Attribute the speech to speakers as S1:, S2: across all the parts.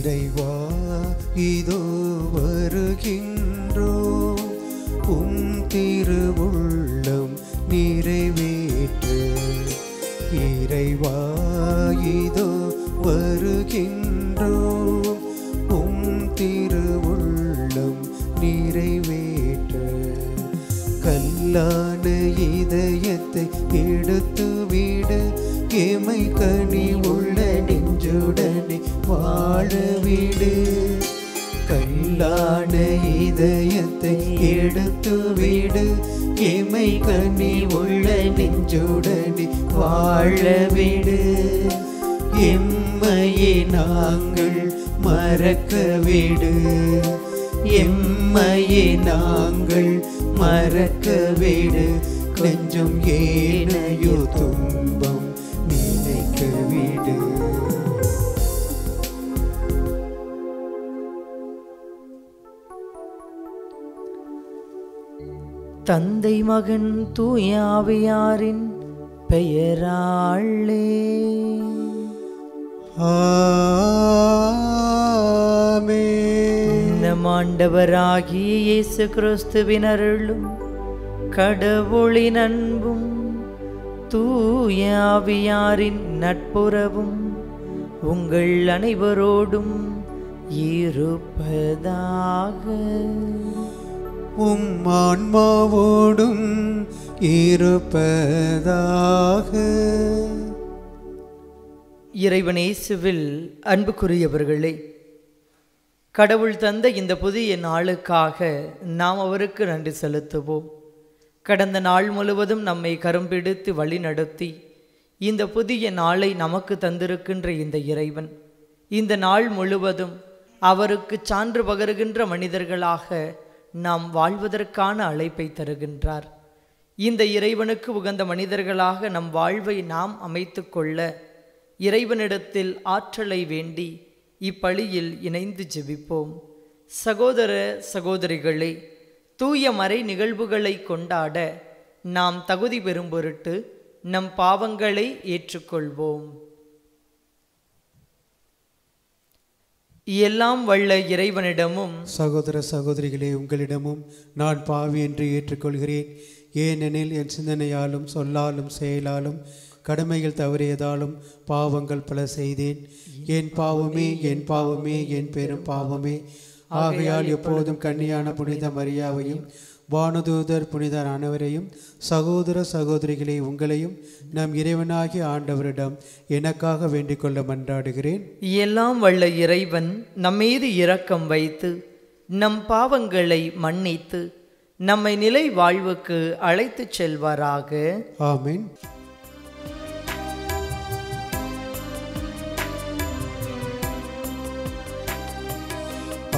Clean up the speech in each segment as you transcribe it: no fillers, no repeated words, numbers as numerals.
S1: இறைவா இதோ வருகின்றோம், திருவுள்ளம் நிறைவேற்று. இறைவா இதோ வருகின்றோம், திருவுள்ளம் நிறைவேற்று. கல்லான இதயத்தை எடுத்துவிடு, எமை கனி உள்ள நெஞ்சுடனே வாழவிடு. கல்லான இதயத்தை எடுத்துவிடு, எமை கனி உள்ள நெஞ்சுடனே வாழவிடு. எம்மையே நாங்கள் மறக்கவிடு, எம்மையே நாங்கள் மறக்கவிடு. நெஞ்சம் ஏனையோ துன்பம் நினைக்கவிடு.
S2: தந்தை மகன் தூய ஆவியாரின் பெயராலே
S1: ஆமென்.
S2: நம் ஆண்டவராகிய இயேசு கிறிஸ்துவின் அருளும் கடவுளின் அன்பும் தூய ஆவியாரின் நட்புறவும் உங்கள் அனைவரோடும் இருப்பதாக.
S1: ஆன்மாவோடும் இருப்பதாக.
S2: இறைவன் இயேசுவில் அன்புக்குரியவர்களே, கடவுள் தந்த இந்த புதிய நாளுக்காக நாம் அவருக்கு நன்றி செலுத்துவோம். கடந்த நாள் முழுவதும் நம்மை கரும்பிடித்து வழி நடத்தி இந்த புதிய நாளை நமக்கு தந்திருக்கின்ற இந்த இறைவன் இந்த நாள் முழுவதும் அவருக்கு சான்று பகருகின்ற மனிதர்களாக நாம் வாழ்வதற்கான அழைப்பை தருகின்றார். இந்த இறைவனுக்கு உகந்த மனிதர்களாக நம் வாழ்வை நாம் அமைத்து கொள்ள இறைவனிடத்தில் ஆற்றலை வேண்டி இப்பழியில் இணைந்து ஜெபிப்போம். சகோதர சகோதரிகளே, தூய மறை நிகழ்வுகளை கொண்டாட நாம் தகுதி பெறும் பொருட்டு நம் பாவங்களை ஏற்றுக்கொள்வோம். எல்லாம் வல்ல இறைவனிடமும்
S1: சகோதர சகோதரிகளே, உங்களிடமும் நான் பாவி என்று ஏற்றுக்கொள்கிறேன். ஏனெனில் என் சிந்தனையாலும் சொல்லாலும் செயலாலும் கடமைகள் தவறியதாலும் பாவங்கள் பல செய்தேன். என் பாவமே என் பாவமே என் பெரும் பாவமே. ஆகையால் எப்போதும் கன்னியான புனித மரியாவையும் வானுதூதர் புனிதர் அனைவரையும் சகோதர சகோதரிகளை உங்களையும் நம் இறைவனாகிய ஆண்டவரிடம் எனக்காக வேண்டிக் கொள்ள மன்றாடுகிறேன்.
S2: எல்லாம் வல்ல இறைவன் நம்மீது இரக்கம் வைத்து நம் பாவங்களை மன்னித்து நம்மை நிலை வாழ்வுக்கு அழைத்துச் செல்வாராக.
S1: ஆமென்.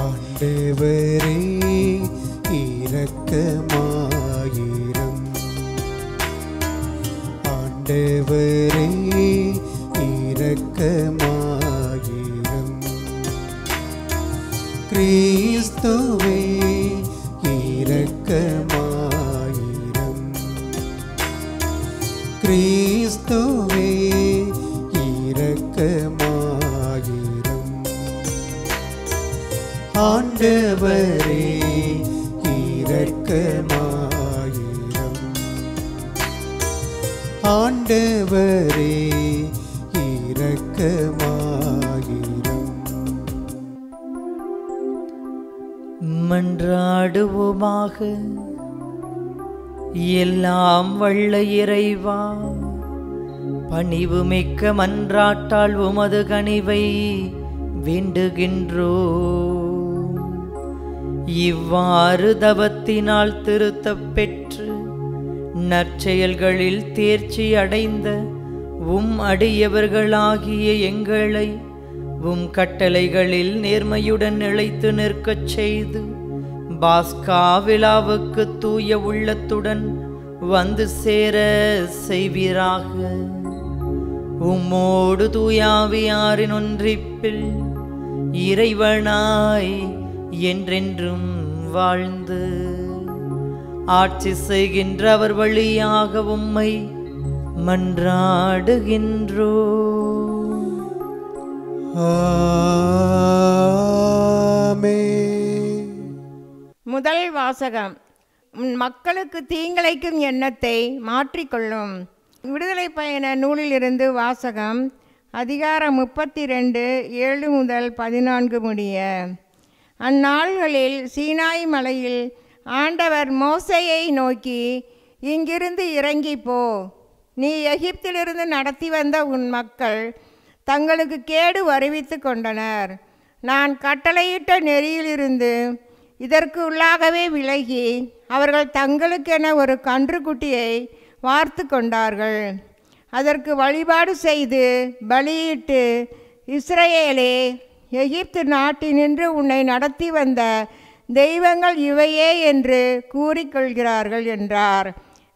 S1: ஆண்டவரே இரக்கமாயிரம், ஆண்டவரே இரக்கமாயிரம். கிறிஸ்துவே இரக்கமாயிரம், கிறிஸ்துவே இரக்கமாயிரம். ஆண்டவரே இரக்கமாயிரம், ஆண்டவரே இரக்கமாயிரம்.
S2: மன்றாடுவோமாக. எல்லாம் வல்ல இறைவா, பணிவு மிக்க மன்றாட்டால் உமது கனிவை வேண்டுகின்றோம். இவ்வாறு தவத்தினால் திருத்தப் பெற்று நற்செயல்களில் தேர்ச்சி அடைந்த உம் அடியவர்களாகிய எங்களை உம் கட்டளைகளில் நேர்மையுடன் நிலைத்து நிற்கச் செய்து பாஸ்கா விழாவுக்கு தூய உள்ளத்துடன் வந்து சேர செய்வீராக. உம்மோடு தூயாவியாரின் ஒன்றிப்பில் இறைவனாய் என்றென்றும் வாழ்ந்து ஆட்சி செய்கின்ற அவர் வழியாக உம்மை மன்றாடுகின்றோம்.
S1: ஆமென்.
S3: முதல் வாசகம். உன் மக்களுக்கு தீங்கிழைக்கும் எண்ணத்தை மாற்றிக்கொள்ளும். விடுதலை பயண நூலிலிருந்து வாசகம். அதிகாரம் 32 7 முதல் 14 முடிய. அந்நாள்களில் சீனாய் மலையில் ஆண்டவர் மோசேயை நோக்கி, இங்கிருந்து இறங்கி போ. நீ எகிப்திலிருந்து நடத்தி வந்த உன் மக்கள் தங்களுக்கு கேடு வருவித்து கொண்டனர். நான் கட்டளையிட்ட நெறியிலிருந்து இதற்கு உள்ளாகவே விலகி அவர்கள் தங்களுக்கென ஒரு கன்றுக்குட்டியை வார்த்து கொண்டார்கள். அதற்கு வழிபாடு செய்து பலியிட்டு, இஸ்ரவேலே, எகிப்து நாட்டினின்று உன்னை நடத்தி வந்த தெய்வங்கள் இவையே என்று கூறிக்கொள்கிறார்கள் என்றார்.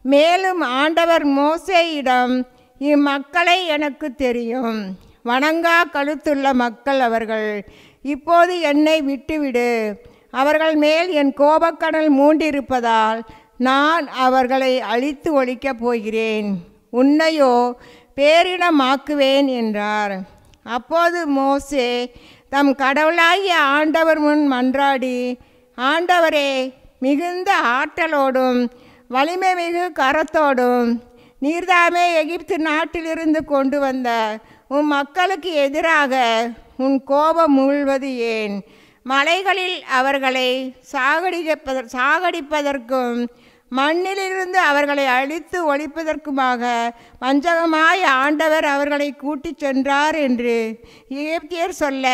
S3: மேலும் ஆண்டவர் மோசேயிடம், இம்மக்களை எனக்கு தெரியும், வணங்கா கழுத்துள்ள மக்கள் அவர்கள். இப்போது என்னை விட்டுவிடு. அவர்கள் மேல் என் கோபக்கடல் மூண்டிருப்பதால் நான் அவர்களை அழித்து ஒழிக்கப் போகிறேன். உன்னையோ பேரினமாக்குவேன் என்றார். அப்போது மோசே தம் கடவுளாகிய ஆண்டவர் முன் மன்றாடி, ஆண்டவரே, மிகுந்த ஆற்றலோடும் வலிமை மிகு கரத்தோடும் நீர்தாமே எகிப்து நாட்டிலிருந்து கொண்டு வந்த உன் மக்களுக்கு எதிராக உன் கோபம் மூழ்வது ஏன்? மலைகளில் அவர்களை சாகடிப்பதற்கும் மண்ணிலிருந்து அவர்களை அழித்து ஒழிப்பதற்குமாக வஞ்சகமாய் ஆண்டவர் அவர்களை கூட்டிச் சென்றார் என்று எகிப்தியர் சொல்ல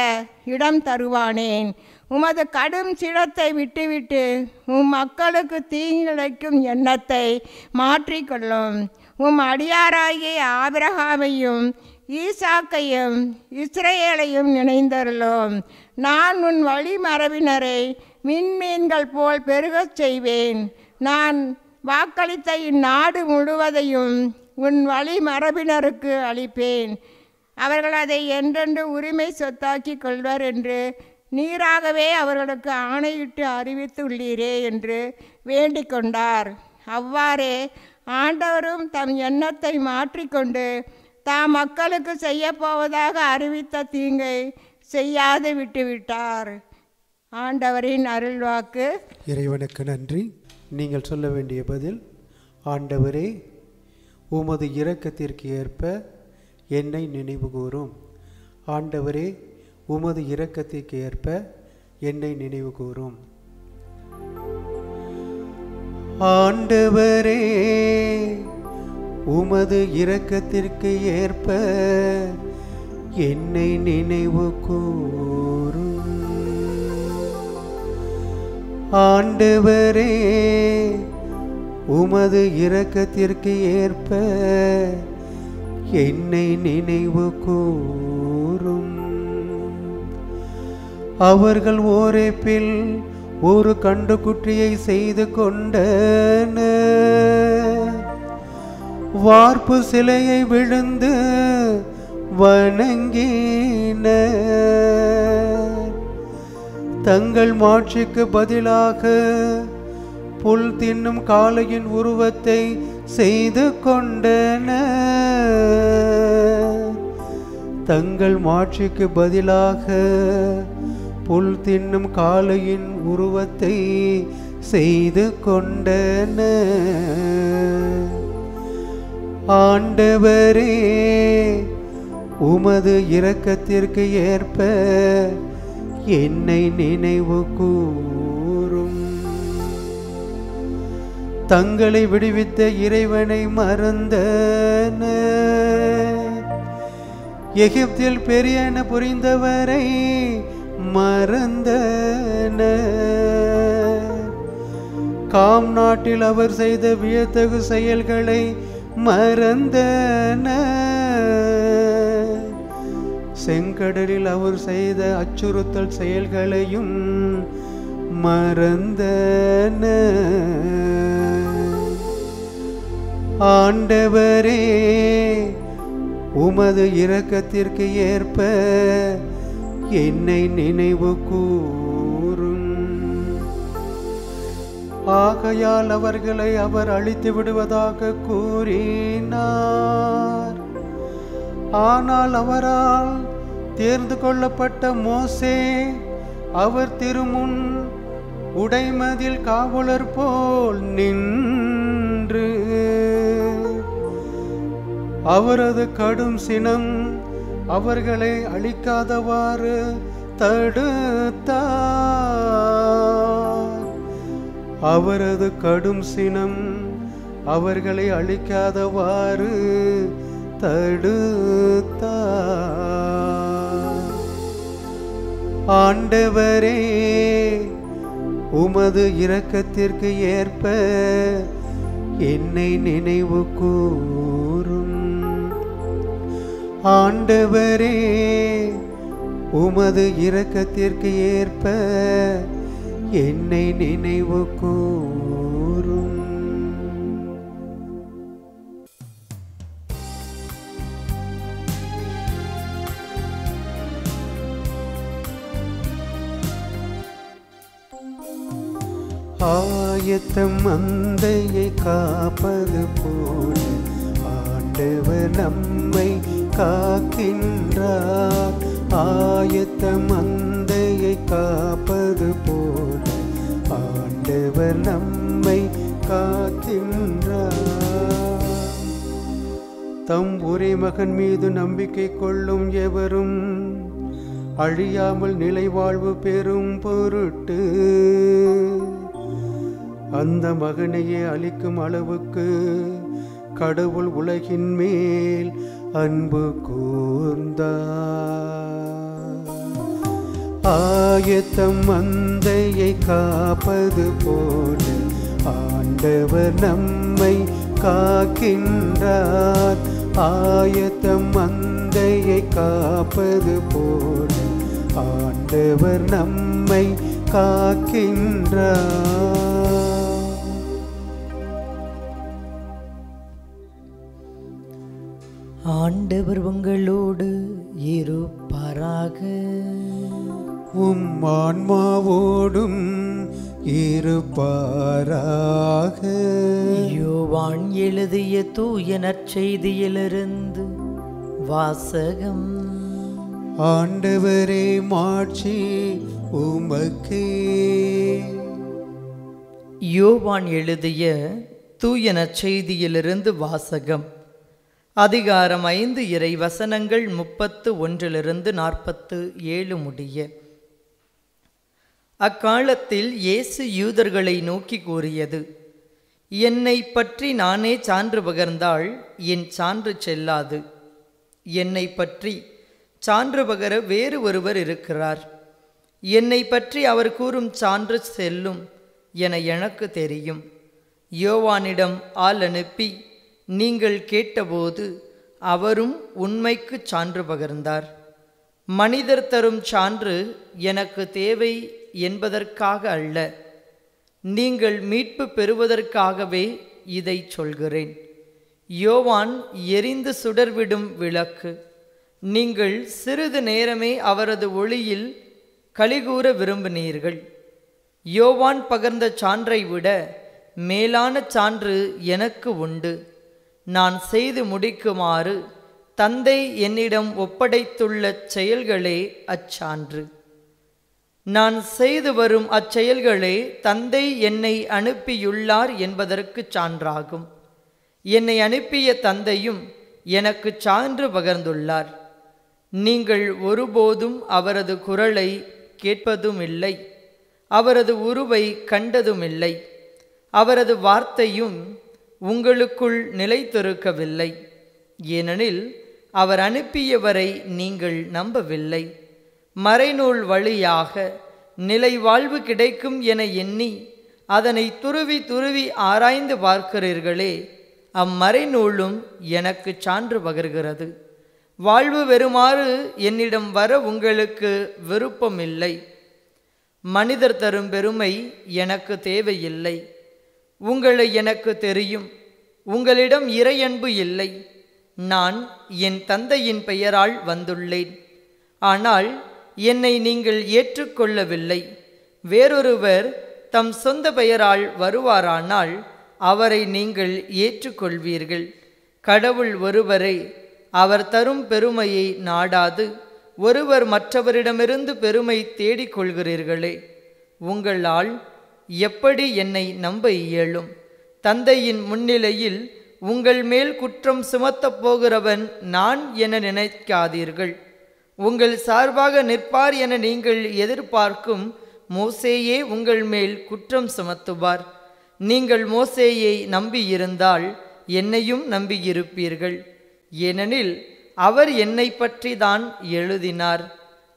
S3: இடம் தருவானேன்? உமது கடும் சினத்தை விட்டுவிட்டு உம் மக்களுக்கு தீங்கிழைக்கும் எண்ணத்தை மாற்றிக்கொள்ளும். உம் அடியாராகிய ஆபிரகாமையும் ஈசாக்கையும் இஸ்ரவேலையும் நினைந்தருளும். நான் உன் வழிமரபினரை விண்மீன்கள் போல் பெருகச் செய்வேன். நான் வாக்களித்த இந்நாடு முழுவதையும் உன் வழிமரபினருக்கு அளிப்பேன். அவர்கள் அதை என்றென்று உரிமை சொத்தாக்கி கொள்வர் என்று நீராகவே அவர்களுக்கு ஆணையிட்டு அறிவித்துள்ளீரே என்று வேண்டிக் கொண்டார். அவ்வாறே ஆண்டவரும் தம் எண்ணத்தை மாற்றிக்கொண்டு தாம் மக்களுக்கு செய்யப்போவதாக அறிவித்த தீங்கை செய்யாது விட்டுவிட்டார். ஆண்டவரின் அருள்வாக்கு.
S1: இறைவனுக்கு நன்றி. நீங்கள் சொல்ல வேண்டிய பதில்: ஆண்டவரே, உமது இரக்கத்திற்கு ஏற்ப என்னை நினைவுகூரும். ஆண்டவரே, உமது இரக்கத்திற்கு ஏற்ப என்னை நினைவுகூரும். ஆண்டவரே, உமது இரக்கத்திற்கு ஏற்ப என்னை நினைவு கூரும். ஆண்டவரே, உமது இரக்கத்திற்கு ஏற்ப என்னை நினைவு கூரும். அவர்கள் ஓரேப்பில் ஒரு கன்றுக்குட்டியை செய்து கொண்டனர். வார்ப்பு சிலையை விழுந்து வணங்கினர். தங்கள் மாட்சிக்கு பதிலாக புல் தின்னும் காளையின் உருவத்தை செய்து கொண்டனர். தங்கள் மாட்சிக்கு பதிலாக புல் தின்னும் காளையின் உருவத்தை செய்து கொண்டனர். ஆண்டவரே, உமது இரக்கத்திற்கு ஏற்ப என்னை நினைவு கூரும். தங்களை விடுவித்த இறைவனை மறந்தனர். எகிப்தில் பெரியன புரிந்தவரை மறந்தனர். காம் நாட்டில் அவர் செய்த வியத்தகு செயல்களை மறந்தனர். செங்கடலில் அவர் செய்த அச்சுறுத்தல் செயல்களையும் மறந்தனர். ஆண்டவரே, உமது இரக்கத்திற்கு ஏற்ப என்னை நினைவு கூரும். ஆகையால் அவர்களை அவர் அழித்து விடுவதாக கூறினார். ஆனால் அவரால் தேர்ந்து கொள்ளப்பட்ட மோசே அவர் திருமுன் உடைமதில் காவலர் போல் நின்று அவரது கடும் சினம் அவர்களை அழிக்காதவாறு தடுத்தார். அவரது கடும் சினம் அவர்களை அழிக்காதவாறு தடுத்தார். ஆண்டவரே, உமது இரக்கத்திற்கு ஏற்ப என்னை நினைவு கூரும். ஆண்டவரே, உமது இரக்கத்திற்கு ஏற்ப என்னை நினைவு கூரும். ஆயத்தம் மந்தையை காப்பது போல ஆண்டவர் நம்மை காக்கின்றார். ஆயத்தம் மந்தையை காப்பது போல ஆண்டவர் நம்மை காக்கின்றார். தம் ஒரே மகன் மீது நம்பிக்கை கொள்ளும் எவரும் அழியாமல் நிலைவாழ்வு பெறும் பொருட்டு அந்த மகனையே அளிக்கும் அளவுக்கு கடவுள் உலகின் மேல் அன்பு கூர்ந்தார். ஆயத்தம் மந்தையை காப்பது போல ஆண்டவர் நம்மை காக்கின்றார். ஆயத்தம் மந்தையை காப்பது போல ஆண்டவர் நம்மை காக்கின்றார்.
S2: ஆண்டவர் உங்களோடு இருப்பாராக.
S1: உம் ஆன்மாவோடும் இருப்பாராக.
S2: யோவான் எழுதிய தூய நற்செய்தியிலிருந்து வாசகம்.
S1: ஆண்டவரே, மாட்சி உமக்கே.
S2: யோவான் எழுதிய தூய நற்செய்தியிலிருந்து வாசகம். அதிகாரம் 5 இறை வசனங்கள் 31 47 முடிய. அக்காலத்தில் இயேசு யூதர்களை நோக்கி கூறியது, என்னை பற்றி நானே சான்று பகர்ந்தால் என் சான்று செல்லாது. என்னை பற்றி சான்று பகர வேறு ஒருவர் இருக்கிறார். என்னை பற்றி அவர் கூறும் சான்று செல்லும் என எனக்கு தெரியும். யோவானிடம் ஆள் அனுப்பி நீங்கள் கேட்டபோது அவரும் உண்மைக்கு சான்று பகர்ந்தார். மனிதர் தரும் சான்று எனக்கு தேவை என்பதற்காக அல்ல, நீங்கள் மீட்பு பெறுவதற்காகவே இதை சொல்கிறேன். யோவான் எரிந்து சுடர்விடும் விளக்கு. நீங்கள் சிறிது நேரமே அவரது ஒளியில் களிகூற விரும்பினீர்கள். யோவான் பகர்ந்த சான்றை விட மேலான சான்று எனக்கு உண்டு. நான் செய்து முடிக்குமாறு தந்தை என்னிடம் ஒப்படைத்துள்ள செயல்களே அச்சான்று. நான் செய்து வரும் அச்செயல்களே தந்தை என்னை அனுப்பியுள்ளார் என்பதற்கு சான்றாகும். என்னை அனுப்பிய தந்தையும் எனக்கு சான்று பகர்ந்துள்ளார். நீங்கள் ஒருபோதும் அவரது குரலை கேட்பதுமில்லை, அவரது உருவை கண்டதுமில்லை. அவரது வார்த்தையும் உங்களுக்குள் நிலைத்திருக்கவில்லை, ஏனெனில் அவர் அனுப்பியவரை நீங்கள் நம்பவில்லை. மறைநூல் வழியாக நிலை வாழ்வு கிடைக்கும் என எண்ணி அதனை துருவி துருவி ஆராய்ந்து பார்க்கிறீர்களே, அம்மறைநூலும் எனக்கு சான்று பகர்கிறது. வாழ்வு பெறுமாறு என்னிடம் வர உங்களுக்கு விருப்பமில்லை. மனிதர் தரும் பெருமை எனக்கு தேவையில்லை. உங்களை எனக்கு தெரியும். உங்களிடம் இறையன்பு இல்லை. நான் என் தந்தையின் பெயரால் வந்துள்ளேன், ஆனால் என்னை நீங்கள் ஏற்றுக்கொள்ளவில்லை. வேறொருவர் தம் சொந்த பெயரால் வருவாரானால் அவரை நீங்கள் ஏற்றுக்கொள்வீர்கள். கடவுள் ஒருவரே. அவர் தரும் பெருமையை நாடாது ஒருவர் மற்றவரிடமிருந்து பெருமை தேடிக் கொள்கிறீர்களே, உங்களால் எப்படி என்னை நம்ப இயலும்? தந்தையின் முன்னிலையில் உங்கள் மேல் குற்றம் சுமத்தப் போகிறவன் நான் என நினைக்காதீர்கள். உங்கள் சார்பாக நிற்பார் என நீங்கள் எதிர்பார்க்கும் மோசேயே உங்கள் மேல் குற்றம் சுமத்துவார். நீங்கள் மோசேயை நம்பியிருந்தால் என்னையும் நம்பியிருப்பீர்கள். ஏனெனில் அவர் என்னை பற்றி தான் எழுதினார்.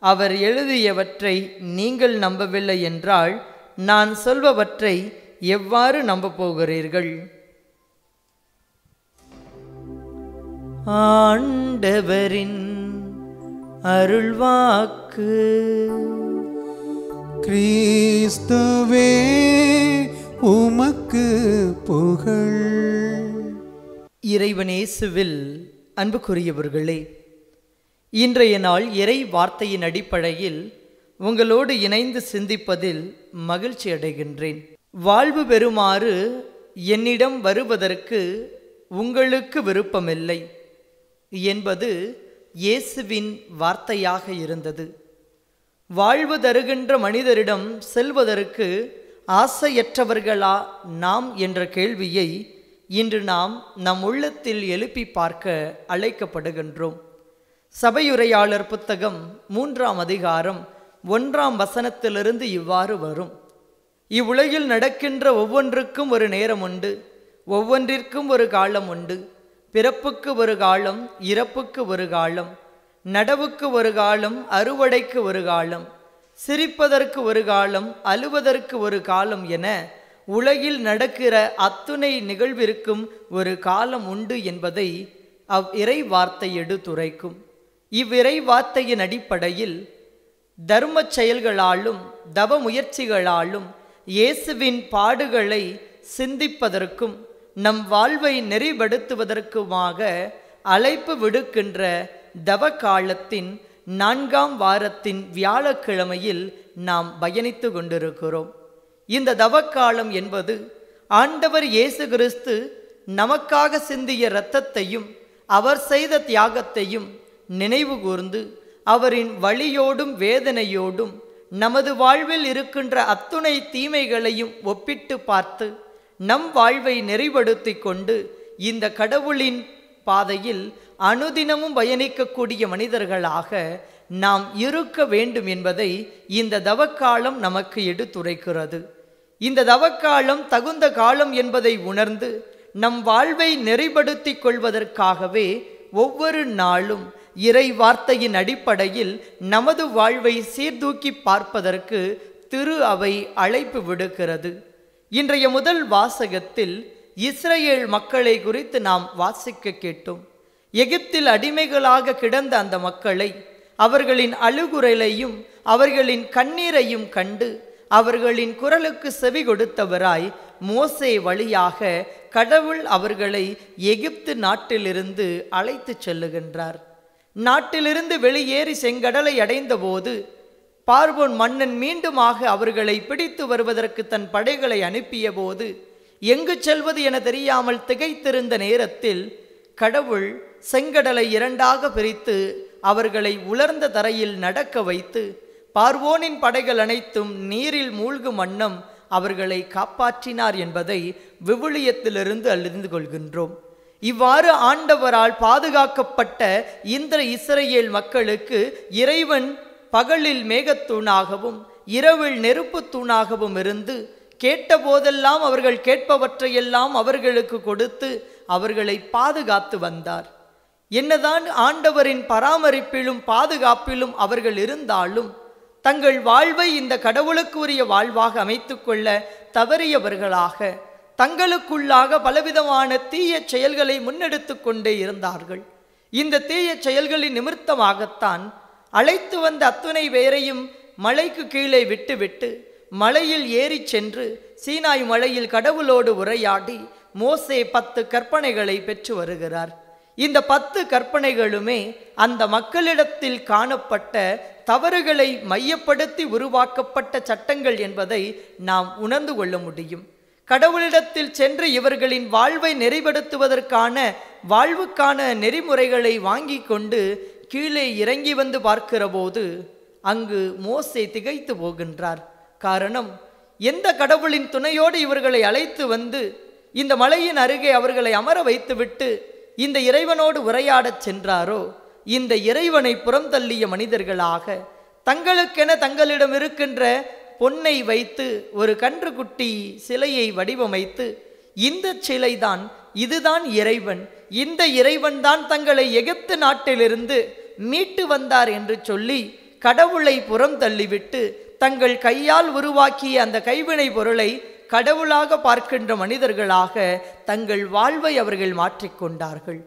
S2: அவர் எழுதியவற்றை நீங்கள் நம்பவில்லை என்றால் நான் சொல்பவற்றை எவ்வாறு நம்ப போகிறீர்கள்? ஆண்டவரின் அருள்வாக்கு.
S1: கிறிஸ்துவே உமக்கு புகழ்.
S2: இறைவனேசுவில் அன்புக்குரியவர்களே, இன்றைய நாள் இறை வார்த்தையின் அடிப்படையில் உங்களோடு இணைந்து சிந்திப்பதில் மகிழ்ச்சி அடைகின்றேன். வாழ்வு பெறுமாறு என்னிடம் வருவதற்கு உங்களுக்கு விருப்பமில்லை என்பது இயேசுவின் வார்த்தையாக இருந்தது. வாழ்வு தருகின்ற மனிதரிடம் செல்வதற்கு ஆசையற்றவர்களா நாம் என்ற கேள்வியை இன்று நாம் நம் உள்ளத்தில் எழுப்பி பார்க்க அழைக்கப்படுகின்றோம். சபையுரையாளர் புத்தகம் 3ஆம் அதிகாரம் 1ஆம் வசனத்திலிருந்து இவ்வாறு வரும்: இவ்வுலகில் நடக்கின்ற ஒவ்வொன்றுக்கும் ஒரு நேரம் உண்டு, ஒவ்வொன்றிற்கும் ஒரு காலம் உண்டு. பிறப்புக்கு ஒரு காலம், இறப்புக்கு ஒரு காலம், நடவுக்கு ஒரு காலம், அறுவடைக்கு ஒரு காலம், சிரிப்பதற்கு ஒரு காலம், அழுவதற்கு ஒரு காலம் என உலகில் நடக்கிற அத்துணை நிகழ்விற்கும் ஒரு காலம் உண்டு என்பதை இறை வார்த்தை எடுத்துரைக்கும். இவ்விறை வார்த்தையின் அடிப்படையில் தர்ம செயல்களாலும் தவ முயற்சிகளாலும் இயேசுவின் பாடுகளை சிந்திப்பதற்கும் நம் வாழ்வை நெறிப்படுத்துவதற்குமாக அழைப்பு விடுக்கின்ற தவ காலத்தின் 4ஆம் வாரத்தின் வியாழக்கிழமையில் நாம் பயணித்து கொண்டிருக்கிறோம். இந்த தவக்காலம் என்பது ஆண்டவர் இயேசு கிறிஸ்து நமக்காக சிந்திய இரத்தத்தையும் அவர் செய்த தியாகத்தையும் நினைவு கூர்ந்து அவரின் வலியோடும் வேதனையோடும் நமது வாழ்வில் இருக்கின்ற அத்துணை தீமைகளையும் ஒப்பிட்டு பார்த்து நம் வாழ்வை நெறிப்படுத்தி கொண்டு இந்த கடவுளின் பாதையில் அனுதினமும் பயணிக்கக்கூடிய மனிதர்களாக நாம் இருக்க வேண்டும் என்பதை இந்த தவக்காலம் நமக்கு எடுத்துரைக்கிறது. இந்த தவக்காலம் தகுந்த காலம் என்பதை உணர்ந்து நம் வாழ்வை நெறிப்படுத்தி கொள்வதற்காகவே ஒவ்வொரு நாளும் இறை வார்த்தையின் அடிப்படையில் நமது வாழ்வை சீர்தூக்கி பார்ப்பதற்கு திரு அவை அழைப்பு விடுக்கிறது. இன்றைய முதல் வாசகத்தில் இஸ்ரேல் மக்களை குறித்து நாம் வாசிக்க கேட்டோம். எகிப்தில் அடிமைகளாக கிடந்த அந்த மக்களை, அவர்களின் அழுகுரலையும் அவர்களின் கண்ணீரையும் கண்டு அவர்களின் குரலுக்கு செவி கொடுத்தவராய் மோசே வழியாக கடவுள் அவர்களை எகிப்து நாட்டிலிருந்து அழைத்து செல்லுகின்றார். நாட்டிலிருந்து வெளியேறி செங்கடலை அடைந்த போது பார்வோன் மன்னன் மீண்டுமாக அவர்களை பிடித்து வருவதற்கு தன் படைகளை அனுப்பிய போது எங்கு செல்வது என தெரியாமல் திகைத்திருந்த நேரத்தில் கடவுள் செங்கடலை 2ஆக பிரித்து அவர்களை உலர்ந்த தரையில் நடக்க வைத்து பார்வோனின் படைகள் அனைத்தும் நீரில் மூழ்கும் வண்ணம் அவர்களை காப்பாற்றினார் என்பதை விவிலியத்திலிருந்து அறிந்து கொள்கின்றோம். இவ்வாறு ஆண்டவரால் பாதுகாக்கப்பட்ட இந்த இஸ்ரேல் மக்களுக்கு இறைவன் பகலில் மேகத்தூணாகவும் இரவில் நெருப்பு தூணாகவும் இருந்து கேட்ட போதெல்லாம் அவர்கள் கேட்பவற்றையெல்லாம் அவர்களுக்கு கொடுத்து அவர்களை பாதுகாத்து வந்தார். என்னதான் ஆண்டவரின் பராமரிப்பிலும் பாதுகாப்பிலும் அவர்கள் இருந்தாலும் தங்கள் வாழ்வை இந்த கடவுளுக்கு உரிய வாழ்வாக அமைத்து கொள்ள தவறியவர்களாக தங்களுக்குள்ளாக பலவிதமான தீய செயல்களை முன்னெடுத்து கொண்டே இருந்தார்கள். இந்த தீய செயல்களின் நிமித்தமாகத்தான் அழைத்து வந்த அத்துணை பேரையும் மலைக்கு கீழே விட்டுவிட்டு மலையில் ஏறி சென்று சீனாய் மலையில் கடவுளோடு உரையாடி மோசே 10 கற்பனைகளை பெற்று வருகிறார். இந்த 10 கற்பனைகளுமே அந்த மக்களிடத்தில் காணப்பட்ட தவறுகளை மையப்படுத்தி உருவாக்கப்பட்ட சட்டங்கள் என்பதை நாம் உணர்ந்து கொள்ள முடியும். கடவுளிடத்தில் சென்று இவர்களின் வாழ்வை நெறிப்படுத்துவதற்கான வாழ்வுக்கான நெறிமுறைகளை வாங்கி கொண்டு கீழே இறங்கி வந்து பார்க்கிற போது அங்கு மோசே திகைத்து போகின்றார். காரணம், எந்த கடவுளின் துணையோடு இவர்களை அழைத்து வந்து இந்த மலையின் அருகே அவர்களை அமர வைத்துவிட்டு இந்த இறைவனோடு உரையாடச் சென்றாரோ, இந்த இறைவனை புறம் தள்ளிய மனிதர்களாக தங்களுக்கென தங்களிடம் இருக்கின்ற பொன்னை வைத்து ஒரு கன்றுக்குட்டி சிலையை வடிவமைத்து, இந்த சிலைதான், இதுதான் இறைவன், இந்த இறைவன் தான் தங்களை எகிப்து நாட்டிலிருந்து மீட்டு வந்தார் என்று சொல்லி கடவுளை புறம் தள்ளிவிட்டு தங்கள் கையால் உருவாக்கிய அந்த கைவினை பொருளை கடவுளாக பார்க்கின்ற மனிதர்களாக தங்கள் வாழ்வை அவர்கள் மாற்றிக்கொண்டார்கள்.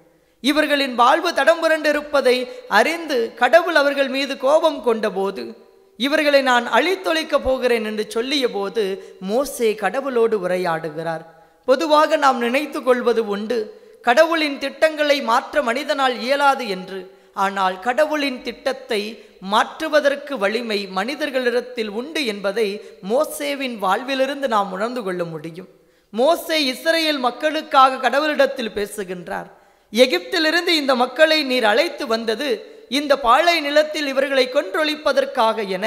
S2: இவர்களின் வாழ்வு தடம் புரண்டிருப்பதை அறிந்து கடவுள் அவர்கள் மீது கோபம் கொண்டபோது, இவர்களை நான் அழித்தொழிக்கப் போகிறேன் என்று சொல்லிய போது மோசே கடவுளோடு உரையாடுகிறார். பொதுவாக நாம் நினைத்து கொள்வது உண்டு, கடவுளின் திட்டங்களை மாற்ற மனிதனால் இயலாது என்று. ஆனால் கடவுளின் திட்டத்தை மாற்றுவதற்கு வலிமை மனிதர்களிடத்தில் உண்டு என்பதை மோசேவின் வாழ்விலிருந்து நாம் உணர்ந்து கொள்ள முடியும். மோசே இஸ்ரேல் மக்களுக்காக கடவுளிடத்தில் பேசுகின்றார். எகிப்திலிருந்து இந்த மக்களை நீர் அழைத்து வந்தது இந்த பாழை நிலத்தில் இவர்களை கொன்றொழிப்பதற்காக என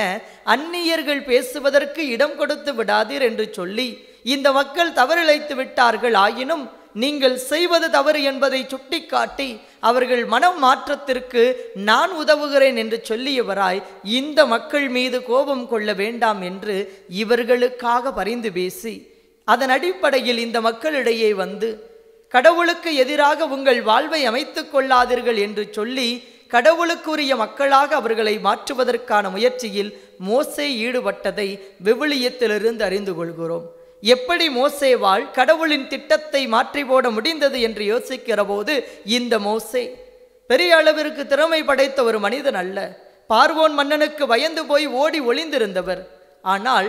S2: அந்நியர்கள் பேசுவதற்கு இடம் கொடுத்து விடாதீர் என்று சொல்லி, இந்த மக்கள் தவறிழைத்து விட்டார்கள், ஆயினும் நீங்கள் செய்வது தவறு என்பதை சுட்டிக்காட்டி அவர்கள் மனம் மாற்றத்திற்கு நான் உதவுகிறேன் என்று சொல்லியவராய் இந்த மக்கள் மீது கோபம் கொள்ள வேண்டாம் என்று இவர்களுக்காக பரிந்து பேசி, அதன் அடிப்படையில் இந்த மக்களிடையே வந்து கடவுளுக்கு எதிராக உங்கள் வாழ்வை அமைத்து கொள்ளாதீர்கள் என்று சொல்லி கடவுளுக்குரிய மக்களாக அவர்களை மாற்றுவதற்கான முயற்சியில் மோசே ஈடுபட்டதை விவிலியத்திலிருந்து அறிந்து கொள்கிறோம். எப்படி மோசேவால் கடவுளின் திட்டத்தை மாற்றி போட முடிந்தது என்று யோசிக்கிற போது, இந்த மோசே பெரிய அளவிற்கு திறமை படைத்த ஒரு மனிதன் அல்ல. பார்வோன் மன்னனுக்கு பயந்து போய் ஓடி ஒளிந்திருந்தவர். ஆனால்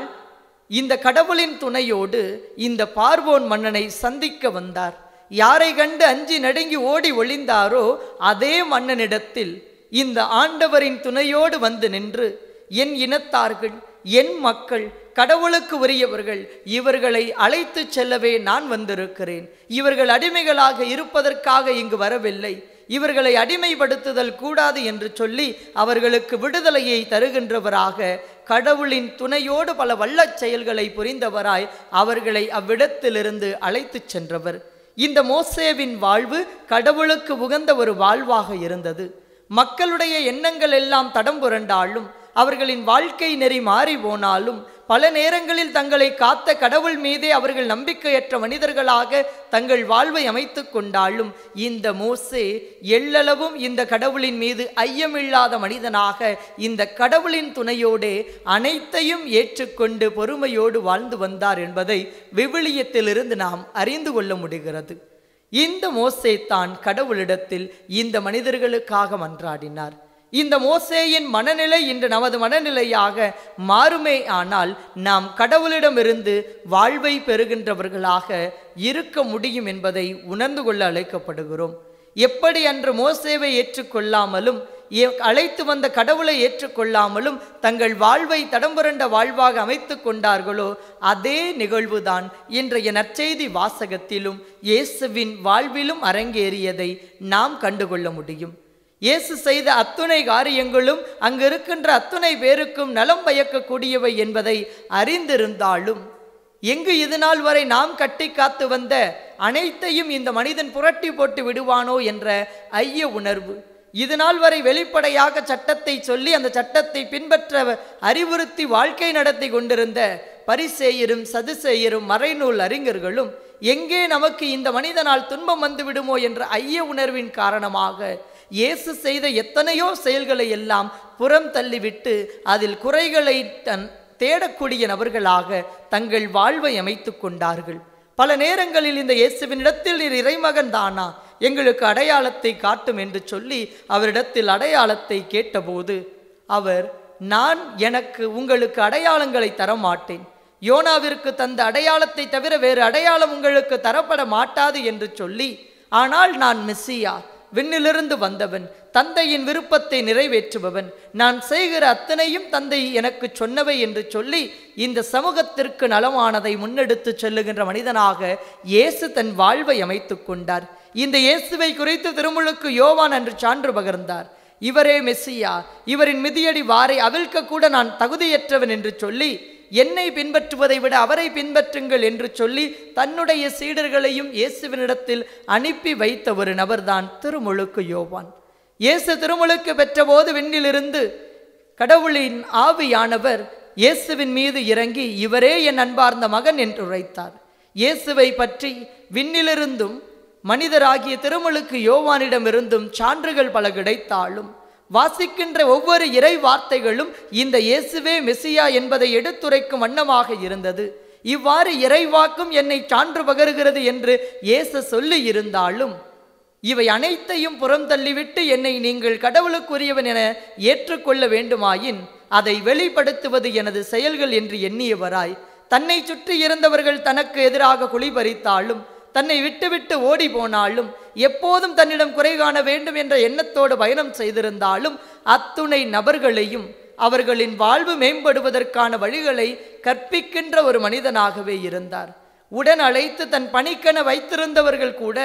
S2: இந்த கடவுளின் துணையோடு இந்த பார்வோன் மன்னனை சந்திக்க வந்தார். யாரை கண்டு அஞ்சி நடுங்கி ஓடி ஒளிந்தாரோ அதே மன்னனிடத்தில் இந்த ஆண்டவரின் துணையோடு வந்து நின்று, என் இனத்தார்கள், என் மக்கள், கடவுளுக்கு உரியவர்கள், இவர்களை அழைத்து செல்லவே நான் வந்திருக்கிறேன். இவர்கள் அடிமைகளாக இருப்பதற்காக இங்கு வரவில்லை. இவர்களை அடிமைப்படுத்துதல் கூடாது என்று சொல்லி அவர்களுக்கு விடுதலையை தருகின்றவராக கடவுளின் துணையோடு பல வல்லச் செயல்களை புரிந்தவராய் அவர்களை அவ்விடத்திலிருந்து அழைத்து சென்றவர். இந்த மோசேவின் வாழ்வு கடவுளுக்கு உகந்த ஒரு வாழ்வாக இருந்தது. மக்களுடைய எண்ணங்கள் எல்லாம் தடம் புரண்டாலும், அவர்களின் வாழ்க்கை நெறி மாறி போனாலும், பல நேரங்களில் தங்களை காத்த கடவுள் மீதே அவர்கள் நம்பிக்கையற்ற மனிதர்களாக தங்கள் வாழ்வை அமைத்து கொண்டாலும், இந்த மோசே எள்ளளவும் இந்த கடவுளின் மீது ஐயமில்லாத மனிதனாக இந்த கடவுளின் துணையோடு அனைத்தையும் ஏற்றுக்கொண்டு பொறுமையோடு வாழ்ந்து வந்தார் என்பதை விவிலியத்திலிருந்து நாம் அறிந்து கொள்ள முடிகிறது. இந்த மோசே தான் கடவுளிடத்தில் இந்த மனிதர்களுக்காக மன்றாடினார். இந்த மோசேயின் மனநிலை இன்று நமது மனநிலையாக மாறுமே ஆனால் நாம் கடவுளிடமிருந்து வாழ்வை பெறுகின்றவர்களாக இருக்க முடியும் என்பதை உணர்ந்து கொள்ள அழைக்கப்படுகிறோம். எப்படி அன்று மோசேவை ஏற்றுக்கொள்ளாமலும் அழைத்து வந்த கடவுளை ஏற்றுக்கொள்ளாமலும் தங்கள் வாழ்வை தடம்புரண்ட வாழ்வாக அமைத்து கொண்டார்களோ, அதே நிகழ்வுதான் இன்றைய நற்செய்தி வாசகத்திலும் இயேசுவின் வாழ்விலும் அரங்கேறியதை நாம் கண்டுகொள்ள முடியும். இயேசு செய்த அத்துணை காரியங்களும் அங்கு இருக்கின்ற அத்துணை பேருக்கும் நலம் பயக்கக்கூடியவை என்பதை அறிந்திருந்தாலும், எங்கு இதுநாள் வரை நாம் கட்டி காத்து வந்த அனைத்தையும் இந்த மனிதன் புரட்டி போட்டு விடுவானோ என்ற ஐய உணர்வு, இதுநாள் வரை வெளிப்படையாக சட்டத்தை சொல்லி அந்த சட்டத்தை பின்பற்ற அறிவுறுத்தி வாழ்க்கை நடத்தி கொண்டிருந்த பரிசேயரும் சதுசேயரும் மறைநூல் அறிஞர்களும் எங்கே நமக்கு இந்த மனிதனால் துன்பம் வந்து விடுமோ என்ற ஐய உணர்வின் காரணமாக இயேசு செய்த எத்தனையோ செயல்களை எல்லாம் புறம் தள்ளிவிட்டு அதில் குறைகளை தேடக்கூடிய நபர்களாக தங்கள் வாழ்வை அமைத்து கொண்டார்கள். பல நேரங்களில் இந்த இயேசுவினிடத்தில் நீர் இறைமகன் தானா, எங்களுக்கு அடையாளத்தை காட்டும் என்று சொல்லி அவரிடத்தில் அடையாளத்தை கேட்டபோது அவர், நான் எனக்கு உங்களுக்கு அடையாளங்களை தரமாட்டேன், யோனாவிற்கு தந்த அடையாளத்தை தவிர வேறு அடையாளம் உங்களுக்கு தரப்பட மாட்டாது என்று சொல்லி, ஆனால் நான் மெஸ்ஸியா, விண்ணிலிருந்து வந்தவன், தந்தையின் விருப்பத்தை நிறைவேற்றுபவன், நான் செய்கிற அத்தனையும் தந்தை எனக்கு சொன்னவை என்று சொல்லி இந்த சமூகத்திற்கு நலமானதை முன்னெடுத்து செல்லுகின்ற மனிதனாக இயேசு தன் வாழ்வை அமைத்து கொண்டார். இந்த இயேசுவை குறித்து திருமுழுக்கு யோவான் அன்று சான்று பகர்ந்தார். இவரே மெஸ்ஸியா, இவரின் மிதியடி வாரை அவிழ்க்க கூட நான் தகுதியற்றவன் என்று சொல்லி, என்னை பின்பற்றுவதை விட அவரை பின்பற்றுங்கள் என்று சொல்லி தன்னுடைய சீடர்களையும் இயேசுவினிடத்தில் அனுப்பி வைத்த ஒரு நபர்தான் திருமுழுக்கு யோவான். இயேசு திருமுழுக்கு பெற்றபோது விண்ணிலிருந்து கடவுளின் ஆவியானவர் இயேசுவின் மீது இறங்கி, இவரே என் அன்பார்ந்த மகன் என்று உரைத்தார். இயேசுவை பற்றி விண்ணிலிருந்தும் மனிதராகிய திருமுழுக்கு யோவானிடமிருந்தும் சான்றுகள் பல கிடைத்தாலும் வாசிக்கின்ற ஒவ்வொரு இறை வார்த்தைகளும் இந்த இயேசுவே மெசியா என்பதை எடுத்துரைக்கும் வண்ணமாக இருந்தது. இவ்வாறு இறைவாக்கும் என்னை சான்று பகருகிறது என்று இயேசு சொல்லி இருந்தாலும் இவை அனைத்தையும் புறம் தள்ளிவிட்டு என்னை நீங்கள் கடவுளுக்குரியவன் என ஏற்றுக்கொள்ள வேண்டுமாயின் அதை வெளிப்படுத்துவது எனது செயல்கள் என்று எண்ணியவராய், தன்னை சுற்றி இருந்தவர்கள் தனக்கு எதிராக குழிபறித்தாலும், தன்னை விட்டுவிட்டு ஓடி போனாலும், எப்போதும் தன்னிடம் குறை காண வேண்டும் என்ற எண்ணத்தோடு பயணம் செய்திருந்தாலும், அத்துணை நபர்களையும் அவர்களின் வாழ்வு மேம்படுவதற்கான வழிகளை கற்பிக்கின்ற ஒரு மனிதனாகவே இருந்தார். உடன் அழைத்து தன் பணிக்கென வைத்திருந்தவர்கள் கூட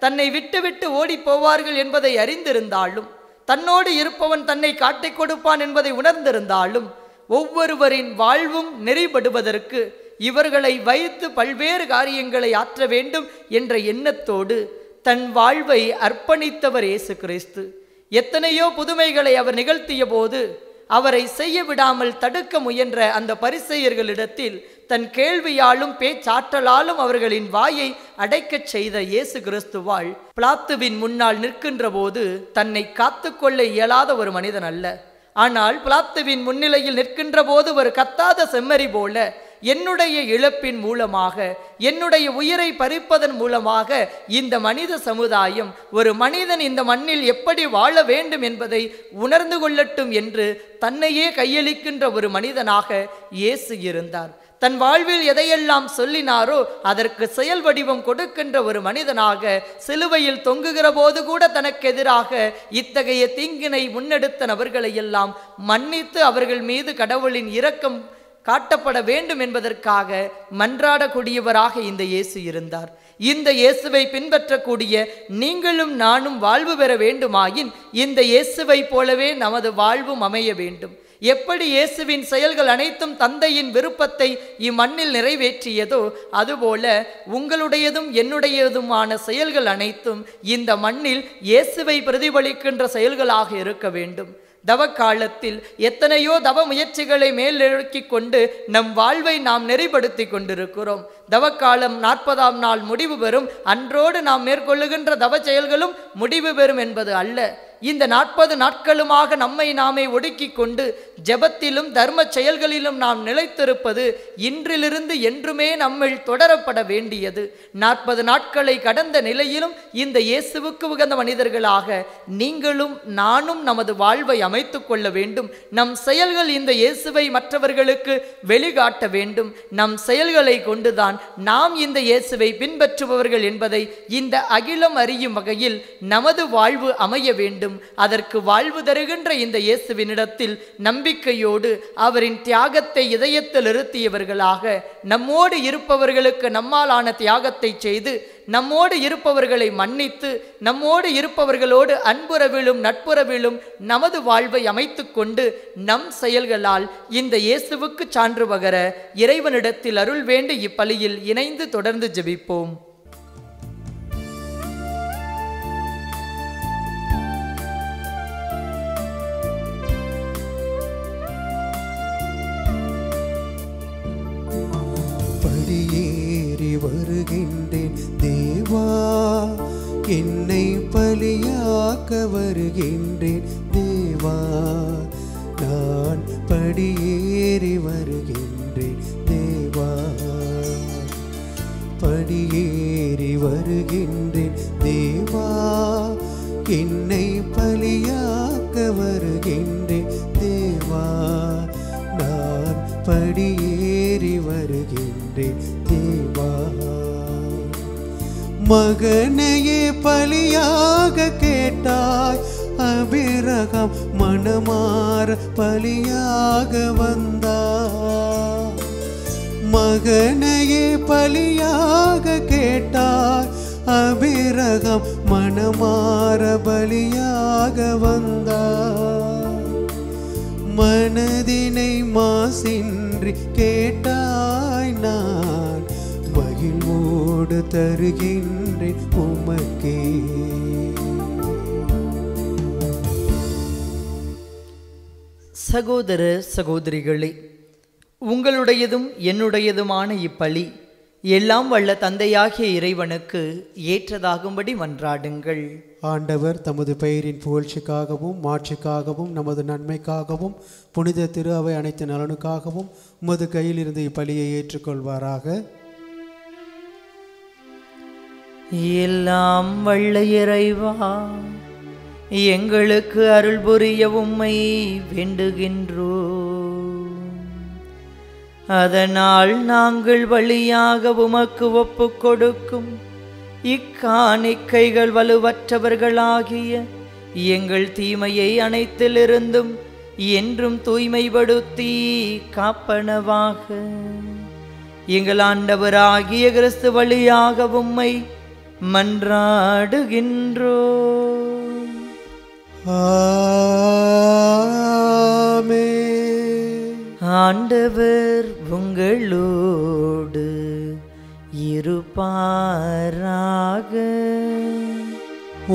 S2: தன்னை விட்டுவிட்டு ஓடி போவார்கள் என்பதை அறிந்திருந்தாலும், தன்னோடு இருப்பவன் தன்னை காட்டிக் கொடுப்பான் என்பதை உணர்ந்திருந்தாலும், ஒவ்வொருவரின் வாழ்வும் நெறிபடுவதற்கு இவர்களை வைத்து பல்வேறு காரியங்களை ஆற்ற வேண்டும் என்ற எண்ணத்தோடு தன் வாழ்வை அர்ப்பணித்தவர் இயேசு கிறிஸ்து. எத்தனையோ புதுமைகளை அவர் நிகழ்த்திய போது அவரை செய்ய விடாமல் தடுக்க முயன்ற அந்த பரிசேயர்களிடத்தில் தன் கேள்வியாலும் பேச்சாற்றலாலும் அவர்களின் வாயை அடைக்கச் செய்த இயேசு கிறிஸ்துவால் பிலாத்துவின் முன்னால் நிற்கின்ற போது தன்னை காத்துக்கொள்ள இயலாத ஒரு மனிதன் அல்ல. ஆனால் பிலாத்துவின் முன்னிலையில் நிற்கின்ற போது ஒரு கத்தாத செம்மறி போல என்னுடைய இழப்பின் மூலமாக, என்னுடைய உயிரை பறிப்பதன் மூலமாக இந்த மனித சமுதாயம், ஒரு மனிதன் இந்த மண்ணில் எப்படி வாழ வேண்டும் என்பதை உணர்ந்து கொள்ளட்டும் என்று தன்னையே கையளிக்கின்ற ஒரு மனிதனாக இயேசு இருந்தார். தன் வாழ்வில் எதையெல்லாம் சொல்லினாரோ அதற்கு செயல் வடிவம் கொடுக்கின்ற ஒரு மனிதனாக சிலுவையில் தொங்குகிற போது கூட தனக்கு எதிராக இத்தகைய தீங்கினை முன்னெடுத்த நபர்களை எல்லாம் மன்னித்து அவர்கள் மீது கடவுளின் இரக்கம் காட்டப்பட வேண்டும் என்பதற்காக மன்றாடக்கூடியவராக இந்த இயேசு இருந்தார். இந்த இயேசுவை பின்பற்றக்கூடிய நீங்களும் நானும் வாழ்வு பெற வேண்டுமாயின் இந்த இயேசுவை போலவே நமது வாழ்வும் அமைய வேண்டும். எப்படி இயேசுவின் செயல்கள் அனைத்தும் தந்தையின் விருப்பத்தை இம்மண்ணில் நிறைவேற்றியதோ அதுபோல உங்களுடையதும் என்னுடையதுமான செயல்கள் அனைத்தும் இந்த மண்ணில் இயேசுவை பிரதிபலிக்கின்ற செயல்களாக இருக்க வேண்டும். தவ காலத்தில் எத்தனையோ தவ முயற்சிகளை மேலெழுக்கி கொண்டு நம் வாழ்வை நாம் நெறிப்படுத்தி கொண்டிருக்கிறோம். தவக்காலம் 40ஆம் நாள் முடிவு பெறும், அன்றோடு நாம் மேற்கொள்ளுகின்ற தவ செயல்களும் முடிவு பெறும் என்பது அல்ல. இந்த 40 நாட்களுமாக நம்மை நாமே ஒடுக்கி கொண்டு ஜெபத்திலும் தர்ம செயல்களிலும் நாம் நிலைத்திருப்பது இன்றிலிருந்து என்றுமே நம்மில் தொடரப்பட வேண்டியது. 40 நாட்களை கடந்த நிலையிலும் இந்த இயேசுவுக்கு உகந்த மனிதர்களாக நீங்களும் நானும் நமது வாழ்வை அமைத்து கொள்ள வேண்டும். நம் செயல்கள் இந்த இயேசுவை மற்றவர்களுக்கு வெளிக்காட்ட வேண்டும். நம் செயல்களை கொண்டுதான் நாம் இந்த இயேசுவை பின்பற்றுபவர்கள் என்பதை இந்த அகிலம் அறியும் வகையில் நமது வாழ்வு அமைய வேண்டும். அதற்கு வாழ்வு தருகின்ற இந்த இயேசுவினிடத்தில் நம்பிக்கையோடு அவரின் தியாகத்தை இதயத்தில் இருத்தியவர்களாக நம்மோடு இருப்பவர்களுக்கு நம்மாலான தியாகத்தை செய்து நம்மோடு இருப்பவர்களை மன்னித்து நம்மோடு இருப்பவர்களோடு அன்புறவிலும் நட்புறவிலும் நமது வாழ்வை அமைத்து கொண்டு நம் செயல்களால் இந்த இயேசுவுக்கு சான்று பகர இறைவனிடத்தில் அருள் வேண்டி இப்பலியில் இணைந்து தொடர்ந்து ஜெபிப்போம்.
S1: படியேறி வருகின்றேன் தேவா, என்னை பலியாக்க வருகின்றேன் தேவா. நான் படியேறி வருகின்றேன் தேவா, படியேறி வருகின்றேன் தேவா, என்னை பலியாக்க வருகின்றேன் தேவா. நான் படியேறி வருகின்றேன் தேவா. மகனையே பலியாக கேட்டாய், அபிரகாம் மனமாற பலியாக வந்தார். மகனையே பலியாக கேட்டாய், அபிரகம் மனமாற பலியாக வந்தார். மனதினை மாசின்றி கேட்டாய், நான் மகிழ்வோடு தருகின்றேன் உமக்கே.
S2: சகோதர சகோதரிகளே, உங்களுடையதும் என்னுடையதுமான இப்பலி எல்லாம் வல்ல தந்தையாகிய இறைவனுக்கு ஏற்றதாகும்படி மன்றாடுங்கள்.
S1: ஆண்டவர் தமது பெயரின் புகழ்ச்சிக்காகவும் மாட்சிக்காகவும் நமது நன்மைக்காகவும் புனித திரு அவை அனைத்து நலனுக்காகவும் உமது கையில் இருந்து இப்பலியை ஏற்றுக்கொள்வாராக.
S2: எல்லாம் வல்ல இறைவா, எங்களுக்கு அருள் புரிய உம்மை வேண்டுகின்றோம். அதனால் நாங்கள் வழியாக உமக்கு ஒப்பு கொடுக்கும் இக்காணிக்கைகள் வலுவற்றவர்களாகிய எங்கள் தீமையை அனைத்திலிருந்தும் என்றும் தூய்மைப்படுத்தி காப்பனவாக. எங்கள் ஆண்டவராகிய கிறிஸ்து வழியாக உம்மை மன்றாடுகின்றோம்.
S1: ஆமென்.
S2: ஆண்டவர் உங்களோடு இருப்பாராக.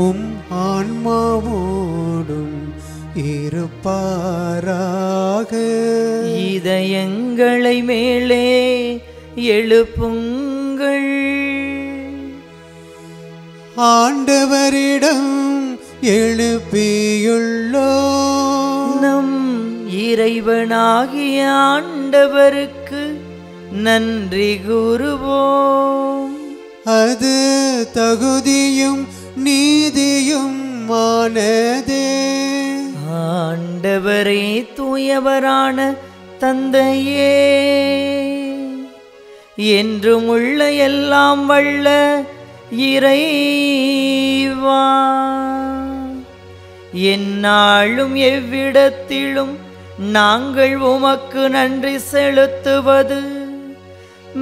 S1: உம் ஆன்மாவோடும் இருப்பாராக.
S2: இதயங்களை மேலே எழுப்புங்கள்.
S1: ஆண்டவரிடம் எழுப்பியுள்ளோம்.
S2: நம் இறைவனாகிய ஆண்டவருக்கு நன்றி கூறுவோம்.
S1: அது தகுதியும் நீதியும் ஆனதே.
S2: ஆண்டவரே தூயவரான தந்தையே, என்றும் உள்ள எல்லாம் வல்ல இறைவா, எந்நாளும் எவ்விடத்திலும் நாங்கள் உமக்கு நன்றி செலுத்துவது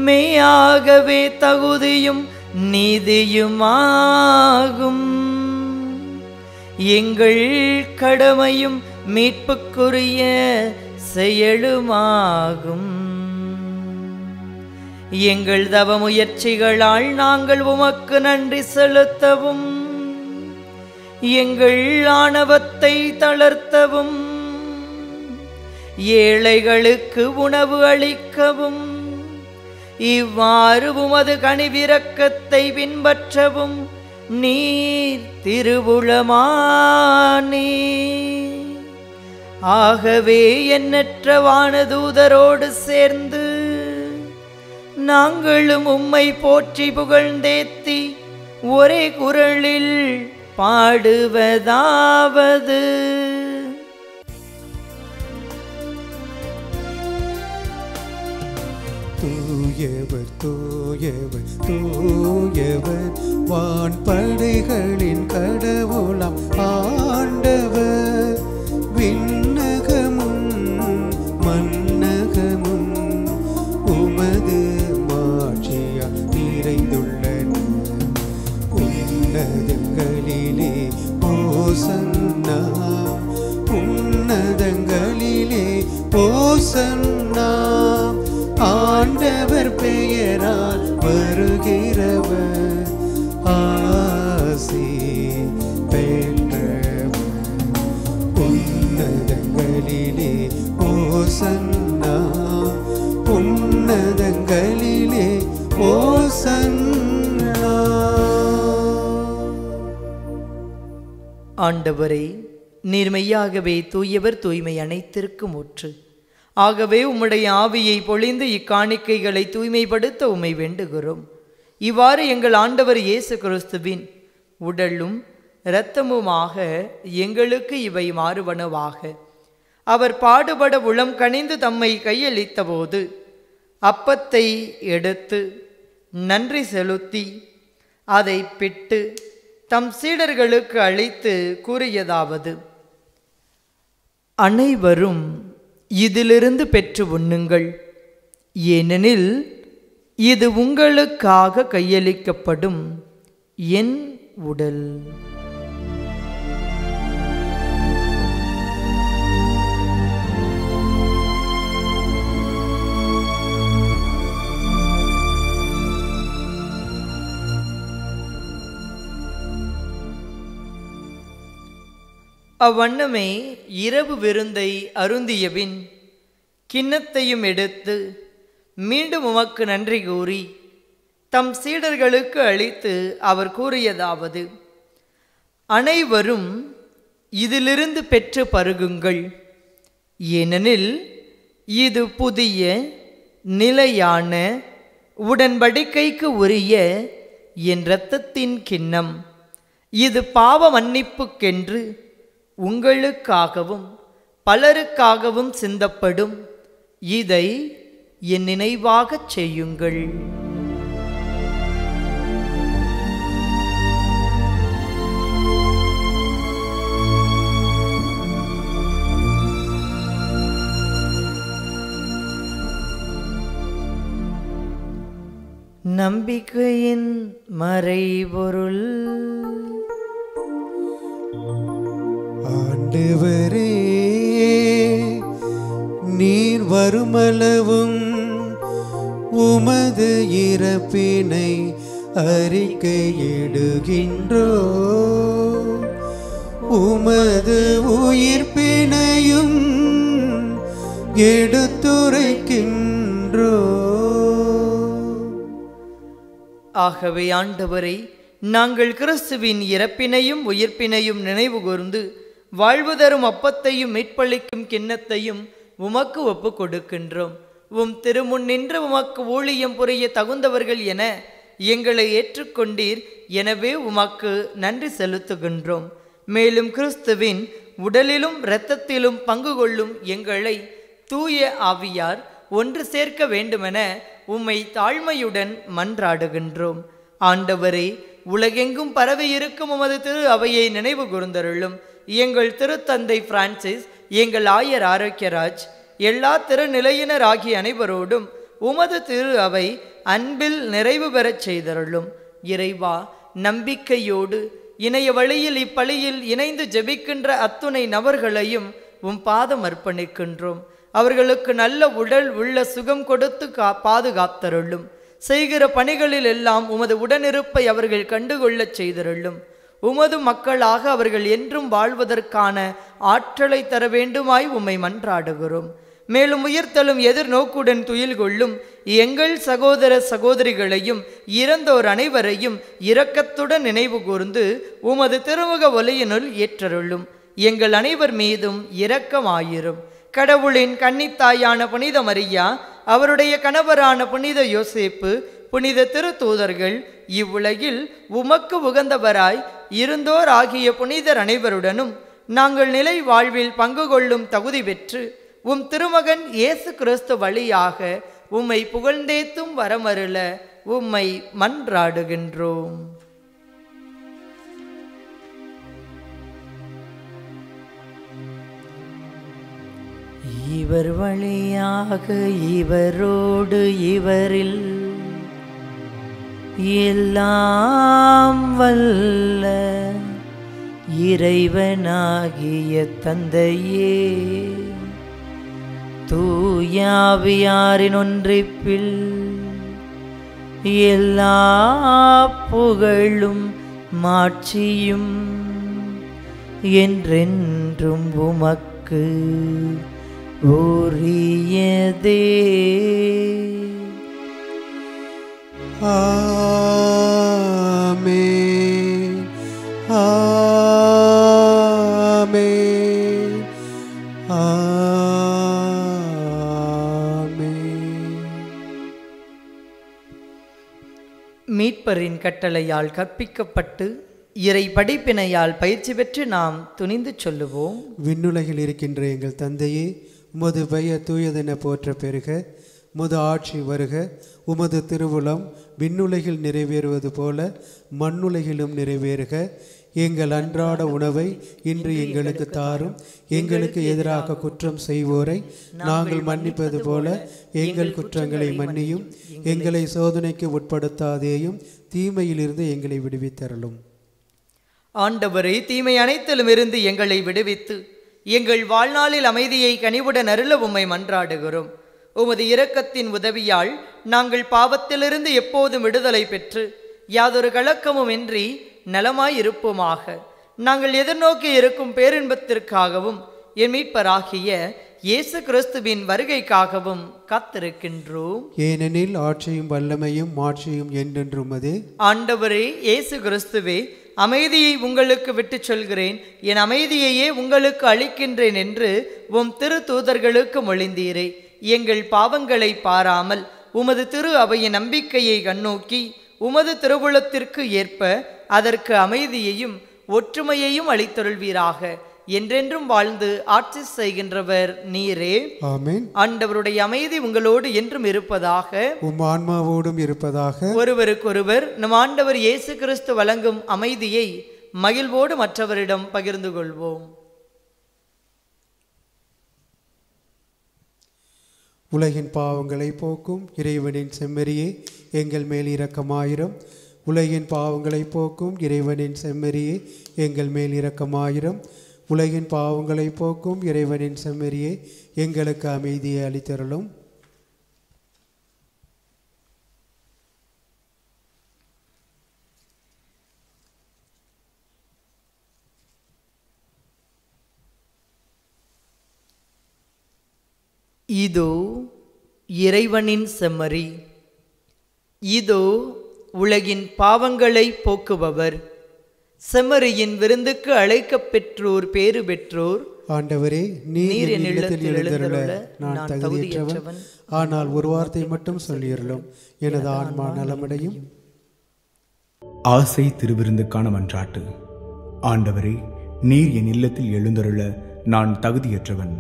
S2: மெய்யாகவே தகுதியும் நீதியுமாகும். எங்கள் கடமையும் மீட்புக்குரிய செயலுமாகும். எங்கள் தவ முயற்சிகளால் நாங்கள் உமக்கு நன்றி செலுத்தவும், எங்கள் ஆணவத்தை தளர்த்தவும், ஏழைகளுக்கு உணவு அளிக்கவும், இவ்வாறு உமது கனிவிரக்கத்தை பின்பற்றவும் நீர் திருவுளமானே. ஆகவே எண்ணற்ற வானதூதரோடு சேர்ந்து நாங்களும் உம்மை போற்றி புகழ்ந்தேத்தி ஒரே குரலில் பாடுவதாவது:
S1: தூயவர் தூயவர் தூயவர், வான்படைகளின் கடவுளாம் ஆண்டவர். விண்ணகமும் மன்னகமும் உமது மாட்சியால் நிறைந்துள்ளன. உன்னதங்களிலே ஓசன்னா, உன்னதங்களிலே ஓசன்னா. ஆண்டவர் பெயரால் வருகிறவர் ஆசி பெற்றவர். உன்னதங்களிலே ஓசன்னா, உன்னதங்களிலே ஓசன்னா.
S2: ஆண்டவரே, நீர் மெய்யாகவே தூயவர், தூய்மை அனைத்திற்கும் ஊற்று. ஆகவே உம்முடைய ஆவியை பொழிந்து இக்காணிக்கைகளை தூய்மைப்படுத்த உம்மை வேண்டுகிறோம். இவ்வாறு எங்கள் ஆண்டவர் இயேசு கிறிஸ்துவின் உடலும் இரத்தமுமாக எங்களுக்கு இவை மாறுவனவாக. அவர் பாடுபட உளம் கனிந்து தம்மை கையளித்த போது அப்பத்தை எடுத்து நன்றி செலுத்தி அதை பிட்டு தம் சீடர்களுக்கு அளித்து கூறியதாவது: அனைவரும் இதிலிருந்து பெற்று உண்ணுங்கள், ஏனெனில் இது உங்களுக்காக கையளிக்கப்படும் என் உடல். அவ்வண்ணமே இரவு விருந்தை அருந்தியபின் கிண்ணத்தையும் எடுத்து மீண்டும் உமக்கு நன்றி கூறி தம் சீடர்களுக்கு அளித்து அவர் கூறியதாவது: அனைவரும் இதிலிருந்து பெற்று பருகுங்கள், ஏனெனில் இது புதிய நிலையான உடன்படிக்கைக்கு உரிய என் இரத்தத்தின் கிண்ணம். இது பாவ மன்னிப்புக்கென்று உங்களுக்காகவும் பலருக்காகவும் சிந்தப்படும். இதை என் நினைவாகச் செய்யுங்கள். நம்பிக்கையின் மறைபொருள்.
S1: ஆண்டவரே, நீர் வருமளவும் உமது இறப்பினை அறிக்கையிடுகின்றோ, உமது உயிர்ப்பினையும் எடுத்துரைக்கின்றோ.
S2: ஆகவே ஆண்டவரை, நாங்கள் கிறிஸ்துவின் இறப்பினையும் உயிர்ப்பினையும் நினைவு கூர்ந்து வாழ்வு தரும் அப்பத்தையும் மீட்பளிக்கும் கிண்ணத்தையும் உமக்கு ஒப்பு கொடுக்கின்றோம். உம் திருமுன் நின்று உமக்கு ஊழியம் புரிய தகுந்தவர்கள் என எங்களை ஏற்றுக்கொண்டீர். எனவே உமக்கு நன்றி செலுத்துகின்றோம். மேலும் கிறிஸ்துவின் உடலிலும் இரத்தத்திலும் பங்கு கொள்ளும் எங்களை தூய ஆவியார் ஒன்று சேர்க்க வேண்டுமென உம்மை தாழ்மையுடன் மன்றாடுகின்றோம். ஆண்டவரே, உலகெங்கும் பரவி இருக்கும் உமது திரு அவையை நினைவு கூர்ந்தருளும். எங்கள் திருத்தந்தை பிரான்சிஸ், எங்கள் ஆயர் ஆரோக்கியராஜ், எல்லா திருநிலையினர் ஆகிய அனைவரோடும் உமது திரு அவை அன்பில் நிறைவு பெறச் செய்தருளும். இறைவா, நம்பிக்கையோடு இணைய வழியில் இப்பலியில் இணைந்து ஜெபிக்கின்ற அத்துணை நபர்களையும் உம் பாதம் அர்ப்பணிக்கின்றோம். அவர்களுக்கு நல்ல உடல் உள்ள சுகம் கொடுத்து பாதுகாத்தருளும். செய்கிற பணிகளில் எல்லாம் உமது உடனிருப்பை அவர்கள் கண்டுகொள்ளச் செய்தருளும். உமது மக்களாக அவர்கள் என்றும் வாழ்வதற்கான ஆற்றலை தர வேண்டுமாய் உம்மை மன்றாடுகிறோம். மேலும் உயிர்த்தலும் எதிர்நோக்குடன் துயில் கொள்ளும் எங்கள் சகோதர சகோதரிகளையும் இறந்தோர் அனைவரையும் இரக்கத்துடன் நினைவு கூர்ந்து உமது திருமுக ஒலியினுள் ஏற்றருளும். எங்கள் அனைவர் மீதும் இரக்கமாயிரும். கடவுளின் கன்னித்தாயான புனித மரியா, அவருடைய கணவரான புனித யோசேப்பு, புனித திருத்தூதர்கள், இவ்வுலகில் உமக்கு உகந்தவராய் இருந்தோர் ஆகிய புனிதர் அனைவருடனும் நாங்கள் நிலை வாழ்வில் பங்கு கொள்ளும் தகுதி பெற்று உம் திருமகன் இயேசு கிறிஸ்து வழியாக உம்மை புகழ்ந்தேத்தும் வரமருள உம்மை மன்றாடுகின்றோம். இவர் வழியாக இவரோடு இவரில் எல்லாம் வல்ல இறைவனாகிய தந்தையே, தூயாவியாரின் ஒன்றிப்பில் எல்லா புகழும் மாட்சியும் என்றென்றும் உமக்கு உரியதே.
S1: ஆமென், ஆமென், ஆமென்.
S2: மீட்பரின் கட்டளையால் கற்பிக்கப்பட்டு இறை படிப்பினையால் பயிற்சி பெற்று நாம் துணிந்து சொல்லுவோம்.
S1: விண்ணுலகில் இருக்கின்ற எங்கள் தந்தையே, உமது பெயர் தூயதென போற்ற பெறுக. உமது ஆட்சி வருக. உமது திருவுளம் விண்ணுலகில் நிறைவேறுவது போல மண்ணுலகிலும் நிறைவேறுக. எங்கள் அன்றாட உணவை இன்று எங்களுக்கு தாரும். எங்களுக்கு எதிராக குற்றம் செய்வோரை நாங்கள் மன்னிப்பது போல எங்கள் குற்றங்களை மன்னியும். எங்களை சோதனைக்கு உட்படுத்தாதேயும், தீமையிலிருந்து எங்களை விடுவித்தருளும்.
S2: ஆண்டவரே, தீமை அனைத்திலும் இருந்து எங்களை விடுவித்து எங்கள் வாழ்நாளில் அமைதியை கனிவுடன் அருள உம்மை மன்றாடுகிறோம். உமது இரக்கத்தின் உதவியால் நாங்கள் பாவத்திலிருந்து எப்போதும் விடுதலை பெற்று யாதொரு கலக்கமும் இன்றி நலமாயிருப்போமாக. நாங்கள் எதிர்நோக்கி இருக்கும் பேரின்பத்திற்காகவும் என் மீட்பராகிய இயேசு கிறிஸ்துவின் வருகைக்காகவும் காத்திருக்கின்றோம்.
S1: ஏனெனில் ஆட்சியும் வல்லமையும் மாட்சியும் என்றென்றும் உமதே.
S2: ஆண்டவரே இயேசு கிறிஸ்துவே, அமைதியை உங்களுக்கு விட்டு சொல்கிறேன், என் அமைதியையே உங்களுக்கு அளிக்கின்றேன் என்று உம் திரு தூதர்களுக்கு மொழிந்தீரே. எங்கள் பாவங்களை பாராமல் உமது திரு அவையின் நம்பிக்கையை கண்ணோக்கி உமது திருவுளத்திற்கு ஏற்ப அதற்கு அமைதியையும் ஒற்றுமையையும் அளித்தருள்வீராக. என்றென்றும் வாழ்ந்து ஆட்சி செய்கின்றவர் நீரே.
S1: ஆமென்.
S2: ஆண்டவருடைய அமைதி உங்களோடு என்றும் இருப்பதாக,
S1: உம் ஆன்மாவோடும் இருப்பதாக.
S2: ஒருவருக்கொருவர் நம் ஆண்டவர் இயேசு கிறிஸ்து வழங்கும் அமைதியை மகிழ்வோடு மற்றவரிடம் பகிர்ந்து கொள்வோம்.
S1: உலகின் பாவங்களை போக்கும் இறைவனின் செம்மறியே, எங்கள் மேல் இரக்கமாயிரம். உலகின் பாவங்களை போக்கும் இறைவனின் செம்மறியே, எங்கள் மேல் இரக்கமாயிரம். உலகின் பாவங்களை போக்கும் இறைவனின் செம்மறியே, எங்களுக்கு அமைதியை அளித்தருளும்.
S2: இதோ இறைவனின் செம்மறி, இதோ உலகின் பாவங்களை போக்குபவர். செம்மறியின் விருந்துக்கு அழைக்கப் பெற்றோர் பேறு பெற்றோர்.
S1: ஆண்டவரே, நீர் என் இல்லத்தில் எழுந்தருள நான் தகுதியற்றவன். ஆனால் ஒரு வார்த்தை மட்டும் சொல்லியருளும், எனது ஆன்மா நலமடையும்.
S4: ஆசை திருவிருந்துக்கான மன்றாட்டு. ஆண்டவரே, நீர் என் இல்லத்தில் எழுந்தருள நான் தகுதியற்றவன்.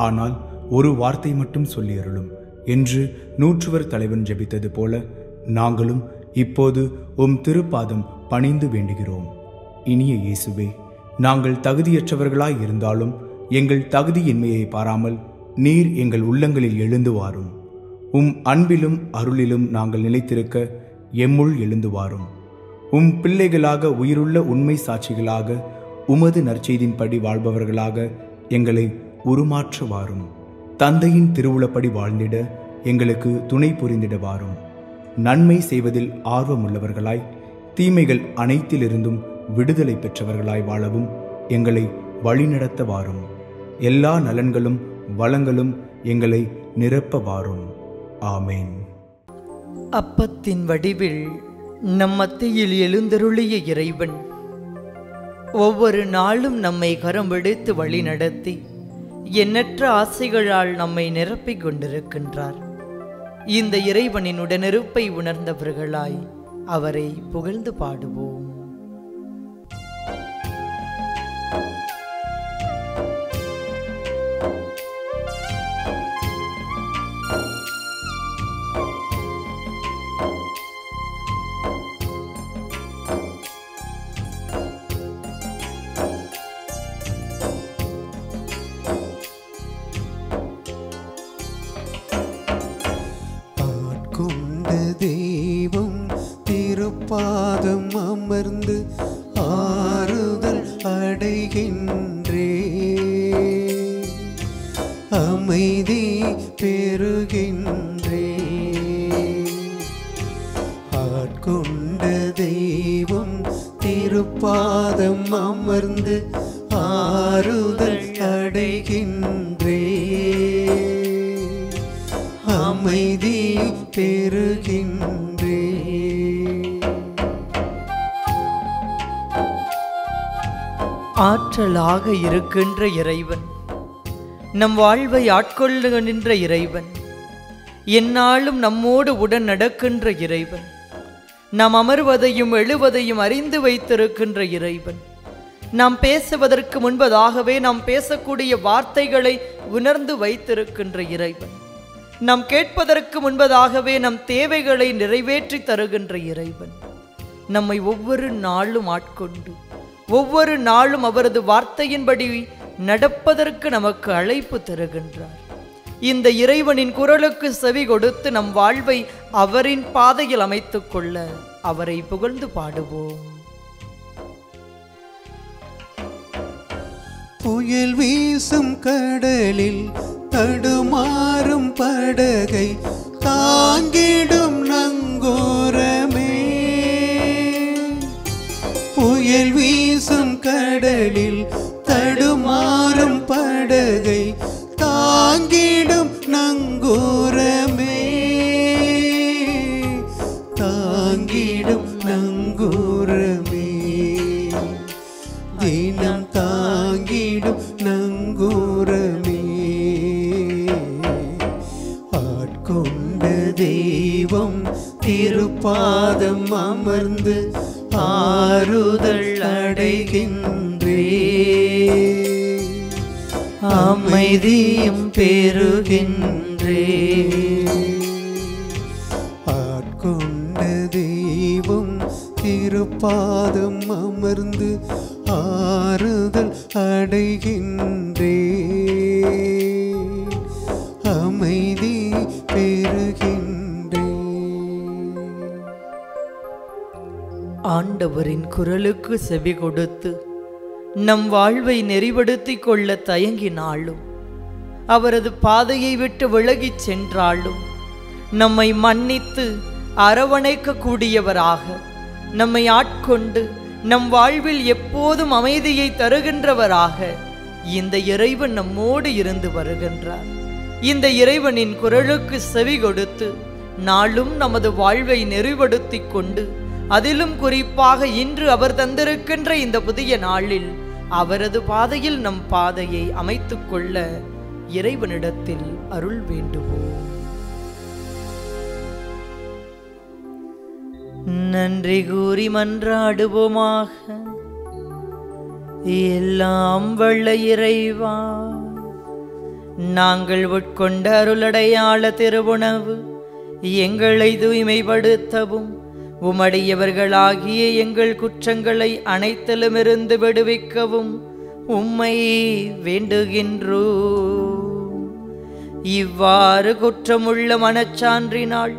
S4: ஆனால் ஒரு வார்த்தை மட்டும் சொல்லியருளும் என்று நூற்றுவர் தலைவன் ஜெபித்தது போல நாங்களும் இப்போது உம் திருப்பாதம் பணிந்து வேண்டுகிறோம். இனிய இயேசுவே, நாங்கள் தகுதியற்றவர்களாய் இருந்தாலும் எங்கள் தகுதியின்மையை பாராமல் நீர் எங்கள் உள்ளங்களில் எழுந்து வாரும். உம் அன்பிலும் அருளிலும் நாங்கள் நிலைத்திருக்க எம்முள் எழுந்து வாரும். உம் பிள்ளைகளாக உயிருள்ள உண்மை சாட்சிகளாக உமது நற்செய்தின்படி வாழ்பவர்களாக எங்களை உருமாற்ற வாரும். தந்தையின் திருவுளப்படி வாழ்ந்திட எங்களுக்கு துணை புரிந்திட வாரும். நன்மை செய்வதில் ஆர்வமுள்ளவர்களாய் தீமைகள் அனைத்திலிருந்தும் விடுதலை பெற்றவர்களாய் வாழவும் எங்களை வழிநடத்த வாரும். எல்லா நலன்களும் வளங்களும் எங்களை நிரப்ப வாரும். ஆமேன்.
S2: அப்பத்தின் வடிவில் நம் மத்தியில் எழுந்தருளிய இறைவன் ஒவ்வொரு நாளும் நம்மை கரம் பிடித்து வழி நடத்தி எண்ணற்ற ஆசைகளால் நம்மை நிரப்பிக் கொண்டிருக்கின்றார். இந்த இறைவனின் உடனிருப்பை உணர்ந்தவர்களாய் அவரை புகழ்ந்து பாடுவோம்.
S1: தெய்வம் திருப்பாதம் அமர்ந்து ஆறுதல் அடைகின்றே, அமைதி பெறுகின்றே. ஆட்கொண்ட தெய்வம் திருப்பாதம் அமர்ந்து ஆறுதல் அடைகின்றே, அமைதி பெறுகின்றே.
S2: ஆற்றலாக இருக்கின்ற இறைவன், நம் வாழ்வை ஆட்கொள்ளுகின்ற இறைவன், எந்நாளும் நம்மோடு உடன் நடக்கின்ற இறைவன், நாம் அமர்வதையும் எழுவதையும் அறிந்து வைத்திருக்கின்ற இறைவன், நாம் பேசுவதற்கு முன்பதாகவே நாம் பேசக்கூடிய வார்த்தைகளை உணர்ந்து வைத்திருக்கின்ற இறைவன், நாம் கேட்பதற்கு முன்பதாகவே நம் தேவைகளை நிறைவேற்றி தருகின்ற இறைவன், நம்மை ஒவ்வொரு நாளும் ஆட்கொண்டு ஒவ்வொரு நாளும் அவரது வார்த்தையின்படி நடப்பதற்கு நமக்கு அழைப்பு தருகின்றார். இந்த இறைவனின் குரலுக்கு செவி கொடுத்து நம் வாழ்வை அவரின் பாதையில் அமைத்துக் கொள்ள அவரை புகழ்ந்து பாடுவோம்.
S1: புயல் வீசும் கடலில் தடுமாறும் படகை தாங்கிடும் நங்கூரமே. புயல் வீசும் கடலில் தடுமாறும் படகை தாங்கிடும் நங்கூரமே. தாங்கிடும் நங்கூரமே. தினம் தாங்கிடும் நங்கூரமே. ஆட்கொண்ட தெய்வம் திருப்பாதம் அமர்ந்து ஆறுதல் அடைகின்றே. அமைதியும் பெறுகின்றே. ஆட்கொண்ட தெய்வம் திருப்பாதம் அமர்ந்து ஆறுதல் அடைகின்றே. அமைதி பெறுகின்றே.
S2: ஆண்டவரின் குரலுக்கு செவி கொடுத்து நம் வாழ்வை நெறிப்படுத்திக் கொள்ள தயங்கினாலும், அவரது பாதையை விட்டு விலகிச் சென்றாலும், நம்மை மன்னித்து அரவணைக்க கூடியவராக, நம்மை ஆட்கொண்டு நம் வாழ்வில் எப்போதும் அமைதியை தருகின்றவராக இந்த இறைவன் நம்மோடு இருந்து வருகின்றார். இந்த இறைவனின் குரலுக்கு செவி கொடுத்து நாளும் நமது வாழ்வை நெறிப்படுத்திக் கொண்டு, அதிலும் குறிப்பாக இன்று அவர் தந்திருக்கின்ற இந்த புதிய நாளில் அவரது பாதையில் நம் பாதையை அமைத்துக் கொள்ள இறைவனிடத்தில் அருள் வேண்டுவோம். நன்றி கூறி மன்றாடுவோமாக. எல்லாம் வல்ல இறைவா, நாங்கள் உட்கொண்ட அருளடையாள திருவுணவு எங்களை தூய்மைப்படுத்தவும், உமடியவர்களாகிய எங்கள் குற்றங்களை அனைத்திலுமிருந்து விடுவிக்கவும் உம்மை வேண்டுகின்றோம். இவ்வாறு குற்றமுள்ள மனச்சான்றினால்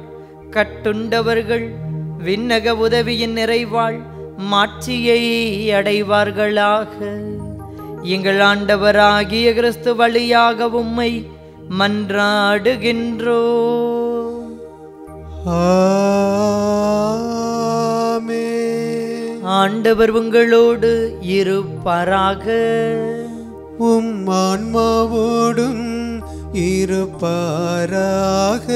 S2: கட்டுண்டவர்கள் விண்ணக உதவியின் நிறைவாள் மாட்சியை அடைவார்களாக. எங்கள் ஆண்டவராகிய கிறிஸ்து வழியாக உம்மை மன்றாடுகின்றோம். ஆண்டவர் உங்களோடு இருப்பாராக.
S1: உம் ஆன்மாவோடும் இருப்பாராக.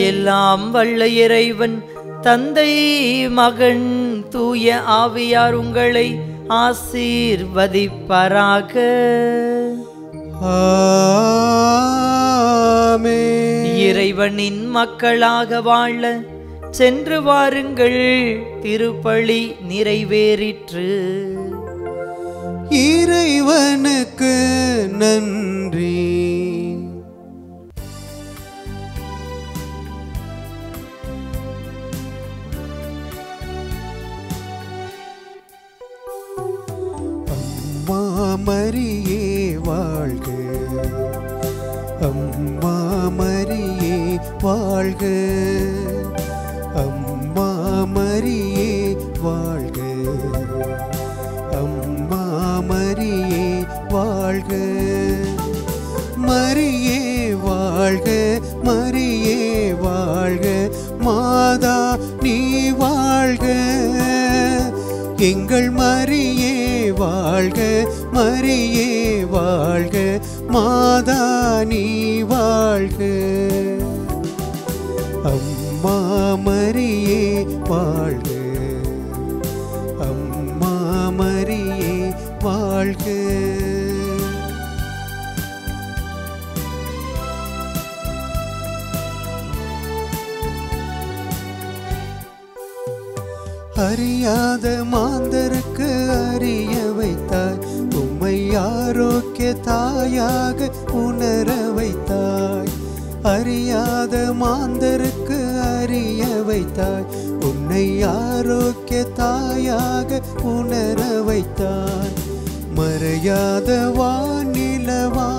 S2: எல்லாம் வல்ல இறைவன் தந்தை, மகன், தூய ஆவியார் உங்களை ஆசீர்வதிப்பாராக. இறைவனின் மக்களாக வாழ சென்று வாருங்கள். திருப்பலி நிறைவேறிற்று.
S1: இறைவனுக்கு நன்றி. அம்மா மரியே வாழ்க. அம்மா மரியே வாழ்க. அம்மா மரியே வாழ்க. அம்மா மரியே வாழ்க. மரியே வாழ்க. மரியே வாழ்க. மாதா நீ வாழ்க. எங்கள் மரியே வாழ்க. மரியே வாழ்க. மாதா நீ வாழ்க. அம்மா மரியே வாழ்க. அம்மா மரியே வாழ்க. அறியாத மாந்தருக்கு அறிய வைத்தாய். உம்மை ஆரோக்கிய தாயாக உணர வைத்தாய். அறியாத மாந்தருக்கு அறிய வைத்தாய். உன்னை என்னை ஆரோக்கிய தாயாக உணர வைத்தார். மறையாத வானிலவா,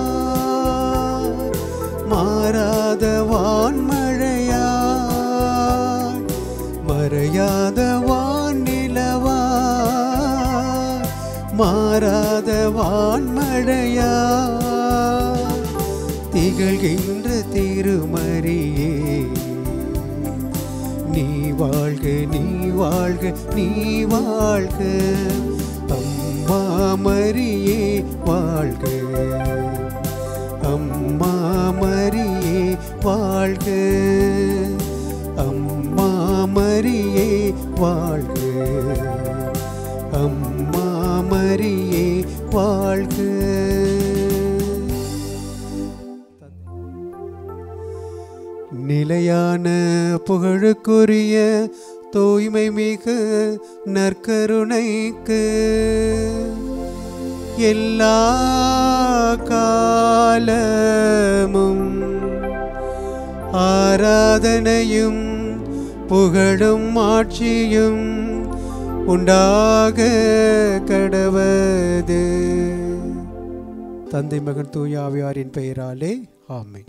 S1: மாறாத வான்மழையா, மறையாத வானிலவா, மாறாத வான்மழையா, திகழ்கின்ற திருமரியே நீ வாழ்க, நீ வாழ்க, நீ வாழ்க. அம்மா மரியே வாழ்க, அம்மா மரியே வாழ்க, அம்மா மரியே வாழ்க, அம்மா மரியே வாழ்க. நிலையான புகழுக்குரிய தூய்மை மிகு நற்கருணைக்கு எல்லா காலமும் ஆராதனையும் புகழும் ஆட்சியும் உண்டாக கடவது. தந்தை மகன் தூய ஆவியாரின் பெயராலே ஆமென்.